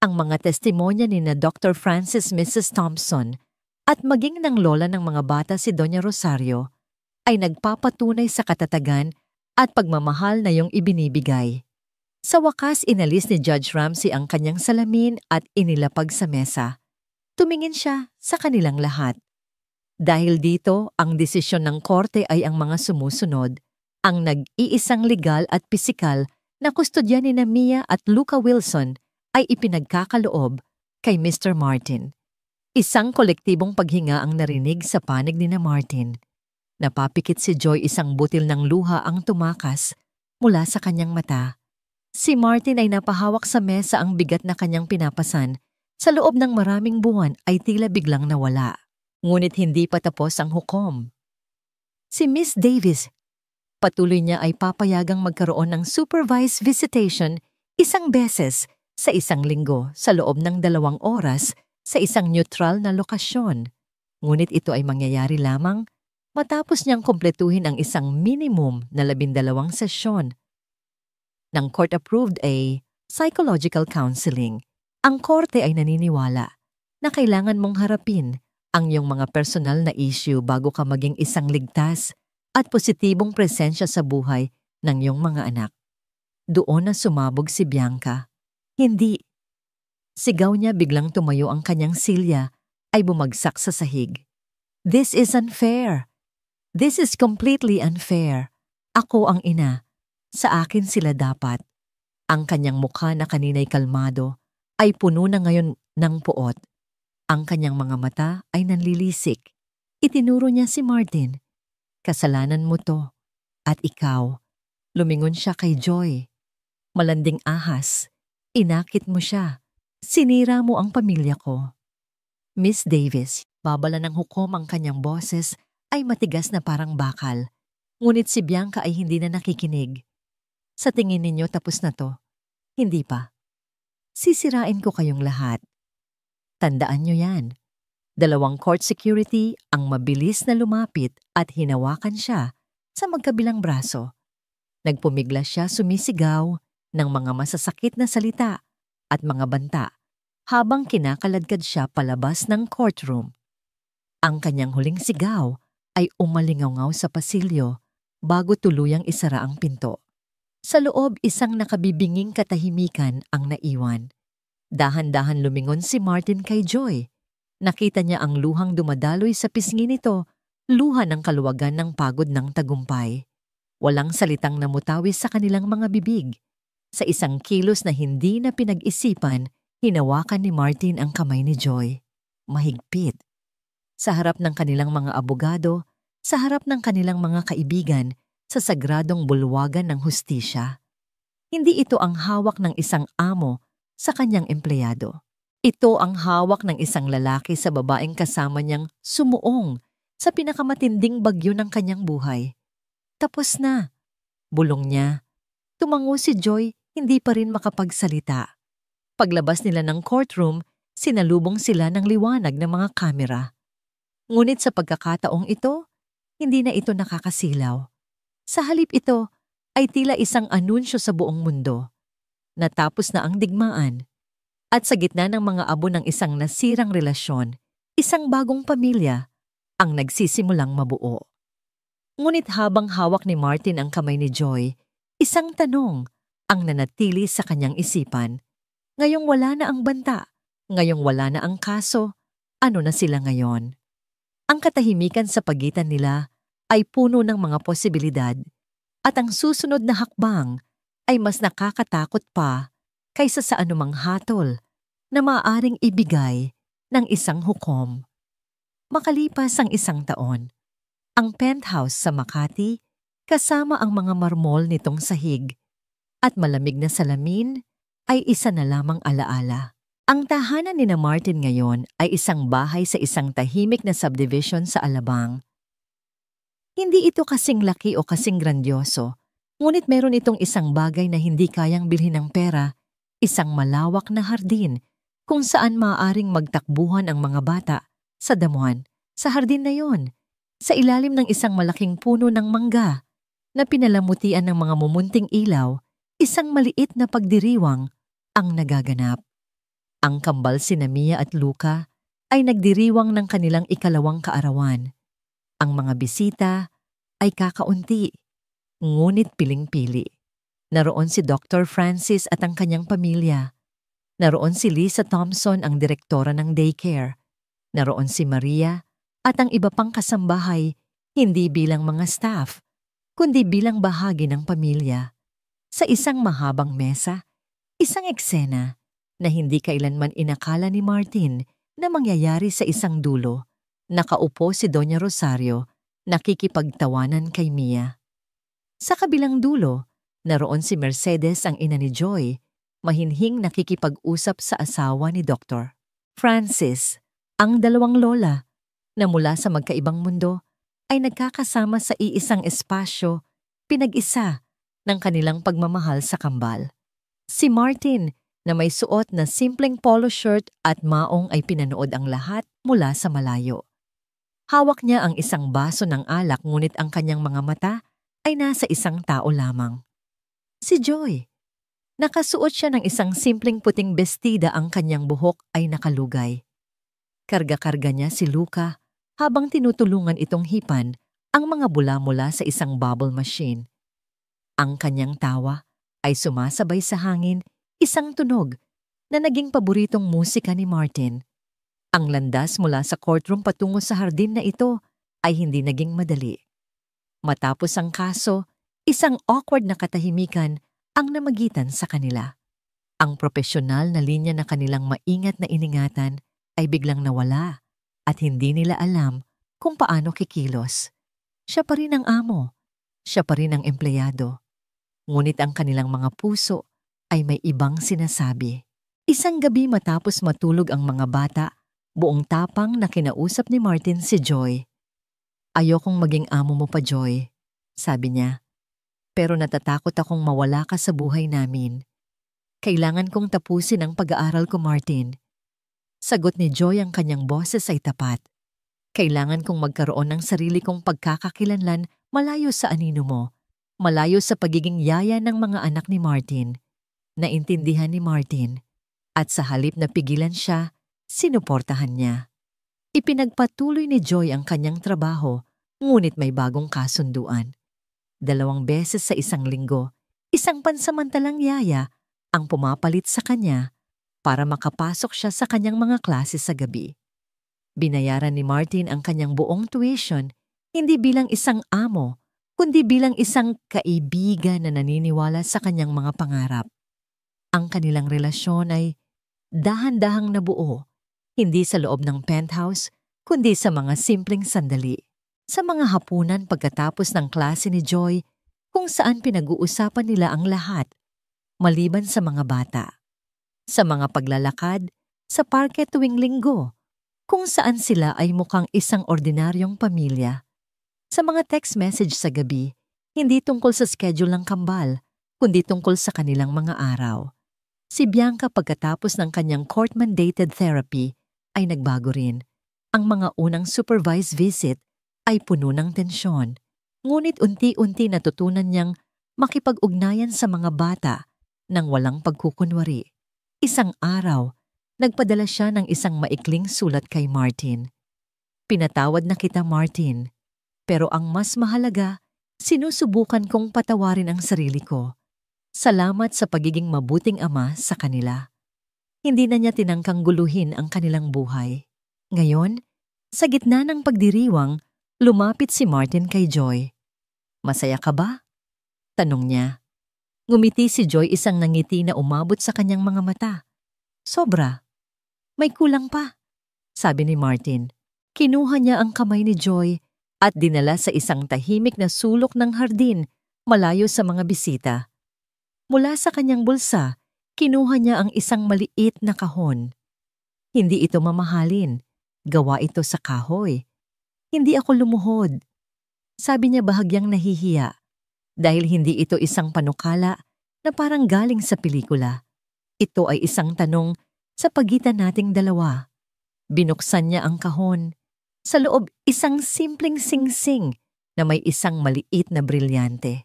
S1: Ang mga testimonya ni na Dr. Francis Mrs. Thompson at maging ng lola ng mga bata si Doña Rosario ay nagpapatunay sa katatagan at pagmamahal na iyong ibinibigay. Sa wakas, inalis ni Judge Ramsey ang kanyang salamin at inilapag sa mesa. Tumingin siya sa kanilang lahat. Dahil dito, ang desisyon ng korte ay ang mga sumusunod, ang nag-iisang legal at pisikal na kustodya ni Mia at Luca Wilson ay ipinagkakaloob kay Mr. Martin. Isang kolektibong paghinga ang narinig sa panig ni Martin. Napapikit si Joy, isang butil ng luha ang tumakas mula sa kanyang mata. Si Martin ay napahawak sa mesa, ang bigat na kanyang pinapasan. Sa loob ng maraming buwan ay tila biglang nawala. Ngunit hindi pa tapos ang hukom. Si Miss Davis, patuloy niya ay papayagang magkaroon ng supervised visitation 1 beses sa 1 linggo sa loob ng 2 oras sa isang neutral na lokasyon. Ngunit ito ay mangyayari lamang matapos niyang kumpletuhin ang isang minimum na 12 sesyon ng court-approved psychological counseling. Ang korte ay naniniwala na kailangan mong harapin ang iyong mga personal na issue bago ka maging isang ligtas at positibong presensya sa buhay ng iyong mga anak. Doon na sumabog si Bianca. Hindi. Sigaw niya biglang tumayo ang kanyang silya ay bumagsak sa sahig. This is unfair. This is completely unfair. Ako ang ina. Sa akin sila dapat. Ang kanyang mukha na kanina'y kalmado ay puno na ngayon ng puot. Ang kanyang mga mata ay nanlilisik. Itinuro niya si Martin. Kasalanan mo to. At ikaw. Lumingon siya kay Joy. Malanding ahas. Inakit mo siya. Sinira mo ang pamilya ko. Miss Davis, babala ng hukom ang kanyang boses ay matigas na parang bakal. Ngunit si Bianca ay hindi na nakikinig. Sa tingin ninyo tapos na to? Hindi pa. Sisirain ko kayong lahat. Tandaan nyo yan. 2 court security ang mabilis na lumapit at hinawakan siya sa magkabilang braso. Nagpumiglas siya sumisigaw ng mga masasakit na salita at mga banta habang kinakaladkad siya palabas ng courtroom. Ang kanyang huling sigaw ay umalingaw sa pasilyo bago tuluyang isara ang pinto. Sa loob isang nakabibinging katahimikan ang naiwan. Dahan-dahan lumingon si Martin kay Joy. Nakita niya ang luhang dumadaloy sa pisngi nito, luha ng kaluwagan ng pagod ng tagumpay. Walang salitang namutawis sa kanilang mga bibig. Sa isang kilos na hindi na pinag-isipan, hinawakan ni Martin ang kamay ni Joy. Mahigpit. Sa harap ng kanilang mga abogado, sa harap ng kanilang mga kaibigan, sa sagradong bulwagan ng hustisya. Hindi ito ang hawak ng isang amo sa kanyang empleyado. Ito ang hawak ng isang lalaki sa babaeng kasama niyang sumuong sa pinakamatinding bagyo ng kanyang buhay. Tapos na. Bulong niya. Tumango si Joy, hindi pa rin makapagsalita. Paglabas nila ng courtroom, sinalubong sila ng liwanag ng mga kamera. Ngunit sa pagkakataong ito, hindi na ito nakakasilaw. Sa halip ito ay tila isang anunsyo sa buong mundo. Natapos na ang digmaan. At sa gitna ng mga abo ng isang nasirang relasyon, isang bagong pamilya ang nagsisimulang mabuo. Ngunit habang hawak ni Martin ang kamay ni Joy, isang tanong ang nanatili sa kanyang isipan. Ngayong wala na ang banta, ngayong wala na ang kaso, ano na sila ngayon? Ang katahimikan sa pagitan nila ay puno ng mga posibilidad at ang susunod na hakbang ay mas nakakatakot pa kaysa sa anumang hatol na maaaring ibigay ng isang hukom. Makalipas ang 1 taon, ang penthouse sa Makati kasama ang mga marmol nitong sahig at malamig na salamin ay isa na lamang alaala. Ang tahanan ni na Martin ngayon ay isang bahay sa isang tahimik na subdivision sa Alabang. Hindi ito kasing laki o kasing grandyoso, ngunit meron itong isang bagay na hindi kayang bilhin ng pera, isang malawak na hardin kung saan maaaring magtakbuhan ang mga bata sa damuhan. Sa hardin na yon, sa ilalim ng isang malaking puno ng mangga na pinalamutian ng mga mumunting ilaw, isang maliit na pagdiriwang ang nagaganap. Ang kambal sina Mia at Luca ay nagdiriwang ng kanilang 2 kaarawan. Ang mga bisita ay kakaunti, ngunit piling-pili. Naroon si Dr. Francis at ang kanyang pamilya. Naroon si Lisa Thompson, ang direktora ng daycare. Naroon si Maria at ang iba pang kasambahay, hindi bilang mga staff, kundi bilang bahagi ng pamilya. Sa isang mahabang mesa, isang eksena na hindi kailanman inakala ni Martin na mangyayari sa isang dulo. Nakaupo si Doña Rosario, nakikipagtawanan kay Mia. Sa kabilang dulo, naroon si Mercedes, ang ina ni Joy, mahinhing nakikipag-usap sa asawa ni Dr. Francis, ang 2 lola, na mula sa magkaibang mundo ay nagkakasama sa iisang espasyo, pinag-isa ng kanilang pagmamahal sa kambal. Si Martin, na may suot na simpleng polo shirt at maong ay pinanood ang lahat mula sa malayo. Hawak niya ang isang baso ng alak ngunit ang kanyang mga mata ay nasa isang tao lamang. Si Joy. Nakasuot siya ng isang simpleng puting bestida, ang kanyang buhok ay nakalugay. Karga-karga niya si Luca habang tinutulungan itong hipan ang mga bula mula sa isang bubble machine. Ang kanyang tawa ay sumasabay sa hangin, isang tunog na naging paboritong musika ni Martin. Ang landas mula sa courtroom patungo sa hardin na ito ay hindi naging madali. Matapos ang kaso, isang awkward na katahimikan ang namagitan sa kanila. Ang propesyonal na linya na kanilang maingat na iningatan ay biglang nawala at hindi nila alam kung paano kikilos. Siya pa rin ang amo, siya pa rin ang empleyado. Ngunit ang kanilang mga puso ay may ibang sinasabi. Isang gabi matapos matulog ang mga bata, buong tapang na kinausap ni Martin si Joy. "Ayokong maging amo mo pa, Joy," sabi niya. "Pero natatakot akong mawala ka sa buhay namin. Kailangan kong tapusin ang pag-aaral ko, Martin." Sagot ni Joy, ang kanyang boses ay tapat. "Kailangan kong magkaroon ng sarili kong pagkakakilanlan malayo sa anino mo, malayo sa pagiging yaya ng mga anak ni Martin." Naintindihan ni Martin at sa halip na pigilan siya, sinuportahan niya. Ipinagpatuloy ni Joy ang kanyang trabaho, ngunit may bagong kasunduan. 2 beses sa isang linggo, isang pansamantalang yaya ang pumapalit sa kanya para makapasok siya sa kanyang mga klase sa gabi. Binayaran ni Martin ang kanyang buong tuition, hindi bilang isang amo, kundi bilang isang kaibigan na naniniwala sa kanyang mga pangarap. Ang kanilang relasyon ay dahan-dahang nabuo, hindi sa loob ng penthouse, kundi sa mga simpleng sandali. Sa mga hapunan pagkatapos ng klase ni Joy, kung saan pinag-uusapan nila ang lahat, maliban sa mga bata. Sa mga paglalakad, sa parke tuwing linggo, kung saan sila ay mukhang isang ordinaryong pamilya. Sa mga text message sa gabi, hindi tungkol sa schedule ng kambal, kundi tungkol sa kanilang mga araw. Si Bianca, pagkatapos ng kanyang court-mandated therapy, ay nagbago rin. Ang mga unang supervised visit ay puno ng tensyon, ngunit unti-unti natutunan niyang makipag-ugnayan sa mga bata nang walang pagkukunwari. Isang araw, nagpadala siya ng isang maikling sulat kay Martin. "Pinatawad na kita, Martin, pero ang mas mahalaga, sinusubukan kong patawarin ang sarili ko. Salamat sa pagiging mabuting ama sa kanila." Hindi na niya tinangkang guluhin ang kanilang buhay. Ngayon, sa gitna ng pagdiriwang, lumapit si Martin kay Joy. "Masaya ka ba?" tanong niya. Ngumiti si Joy, isang nangiti na umabot sa kanyang mga mata. "Sobra. May kulang pa," sabi ni Martin. Kinuha niya ang kamay ni Joy at dinala sa isang tahimik na sulok ng hardin, malayo sa mga bisita. Mula sa kanyang bulsa, kinuha niya ang isang maliit na kahon. "Hindi ito mamahalin. Gawa ito sa kahoy. Hindi ako lumuhod," sabi niya, bahagyang nahihiya. Dahil hindi ito isang panukala na parang galing sa pelikula. Ito ay isang tanong sa pagitan nating dalawa. Binuksan niya ang kahon. Sa loob, isang simpleng singsing na may isang maliit na brilyante.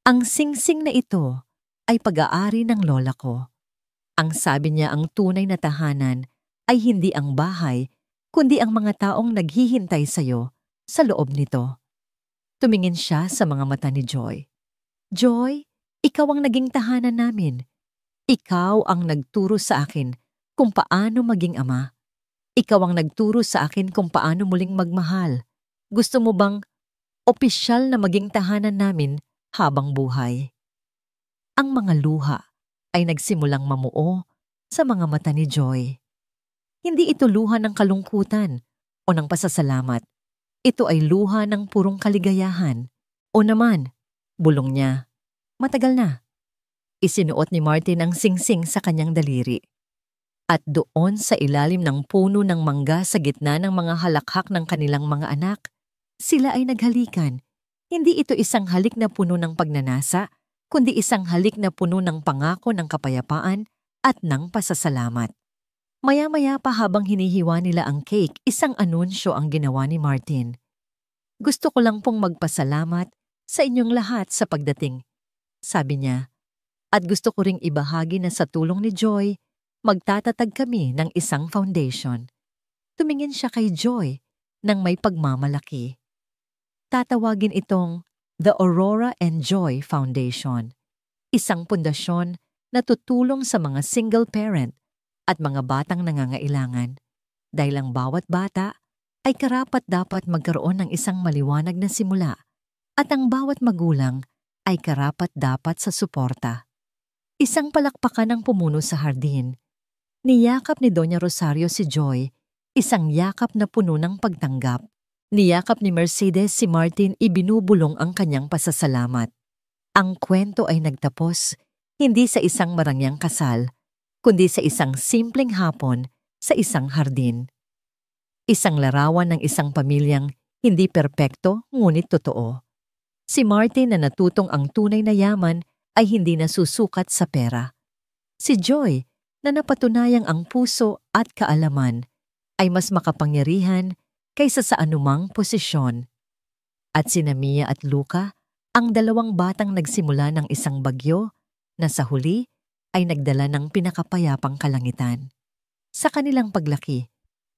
S1: Ang singsing na ito ay pag-aari ng lola ko. Ang sabi niya, ang tunay na tahanan ay hindi ang bahay, kundi ang mga taong naghihintay sa'yo sa loob nito. Tumingin siya sa mga mata ni Joy. "Joy, ikaw ang naging tahanan namin. Ikaw ang nagturo sa akin kung paano maging ama. Ikaw ang nagturo sa akin kung paano muling magmahal. Gusto mo bang opisyal na maging tahanan namin habang buhay?" Ang mga luha ay nagsimulang mamuo sa mga mata ni Joy. Hindi ito luha ng kalungkutan o ng pasasalamat. Ito ay luha ng purong kaligayahan. "O naman," bulong niya. "Matagal na." Isinuot ni Martin ang singsing sa kanyang daliri. At doon sa ilalim ng puno ng mangga sa gitna ng mga halakhak ng kanilang mga anak, Sila ay naghalikan. Hindi ito isang halik na puno ng pagnanasa, kundi isang halik na puno ng pangako ng kapayapaan at ng pasasalamat. Maya-maya pa habang hinihiwa nila ang cake, isang anunsyo ang ginawa ni Martin. "Gusto ko lang pong magpasalamat sa inyong lahat sa pagdating," sabi niya. "At gusto ko ring ibahagi na sa tulong ni Joy, magtatatag kami ng isang foundation." Tumingin siya kay Joy nang may pagmamalaki. Tatawagin itong The Aurora and Joy Foundation, isang pundasyon na tutulong sa mga single parent at mga batang nangangailangan, dahil ang bawat bata ay karapat-dapat magkaroon ng isang maliwanag na simula at ang bawat magulang ay karapat-dapat sa suporta. Isang palakpakan ang pumuno sa hardin. Niyakap ni Doña Rosario si Joy, isang yakap na puno ng pagtanggap. Niyakap ni Mercedes si Martin, ibinubulong ang kanyang pasasalamat. Ang kwento ay nagtapos hindi sa isang marangyang kasal, kundi sa isang simpleng hapon sa isang hardin. Isang larawan ng isang pamilyang hindi perpekto ngunit totoo. Si Martin na natutong ang tunay na yaman ay hindi nasusukat sa pera. Si Joy na napatunayang ang puso at kaalaman ay mas makapangyarihan kaysa sa anumang posisyon. At sina Mia at Luca, ang dalawang batang nagsimula ng isang bagyo na sa huli ay nagdala ng pinakapayapang kalangitan. Sa kanilang paglaki,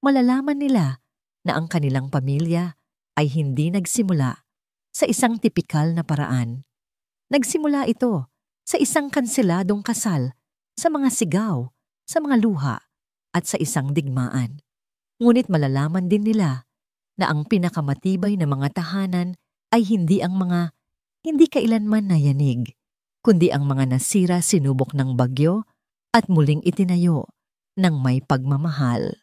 S1: malalaman nila na ang kanilang pamilya ay hindi nagsimula sa isang tipikal na paraan. Nagsimula ito sa isang kanseladong kasal, sa mga sigaw, sa mga luha, at sa isang digmaan. Ngunit malalaman din nila na ang pinakamatibay na mga tahanan ay hindi ang mga hindi kailanman nayanig, kundi ang mga nasira sinubok ng bagyo at muling itinayo ng may pagmamahal.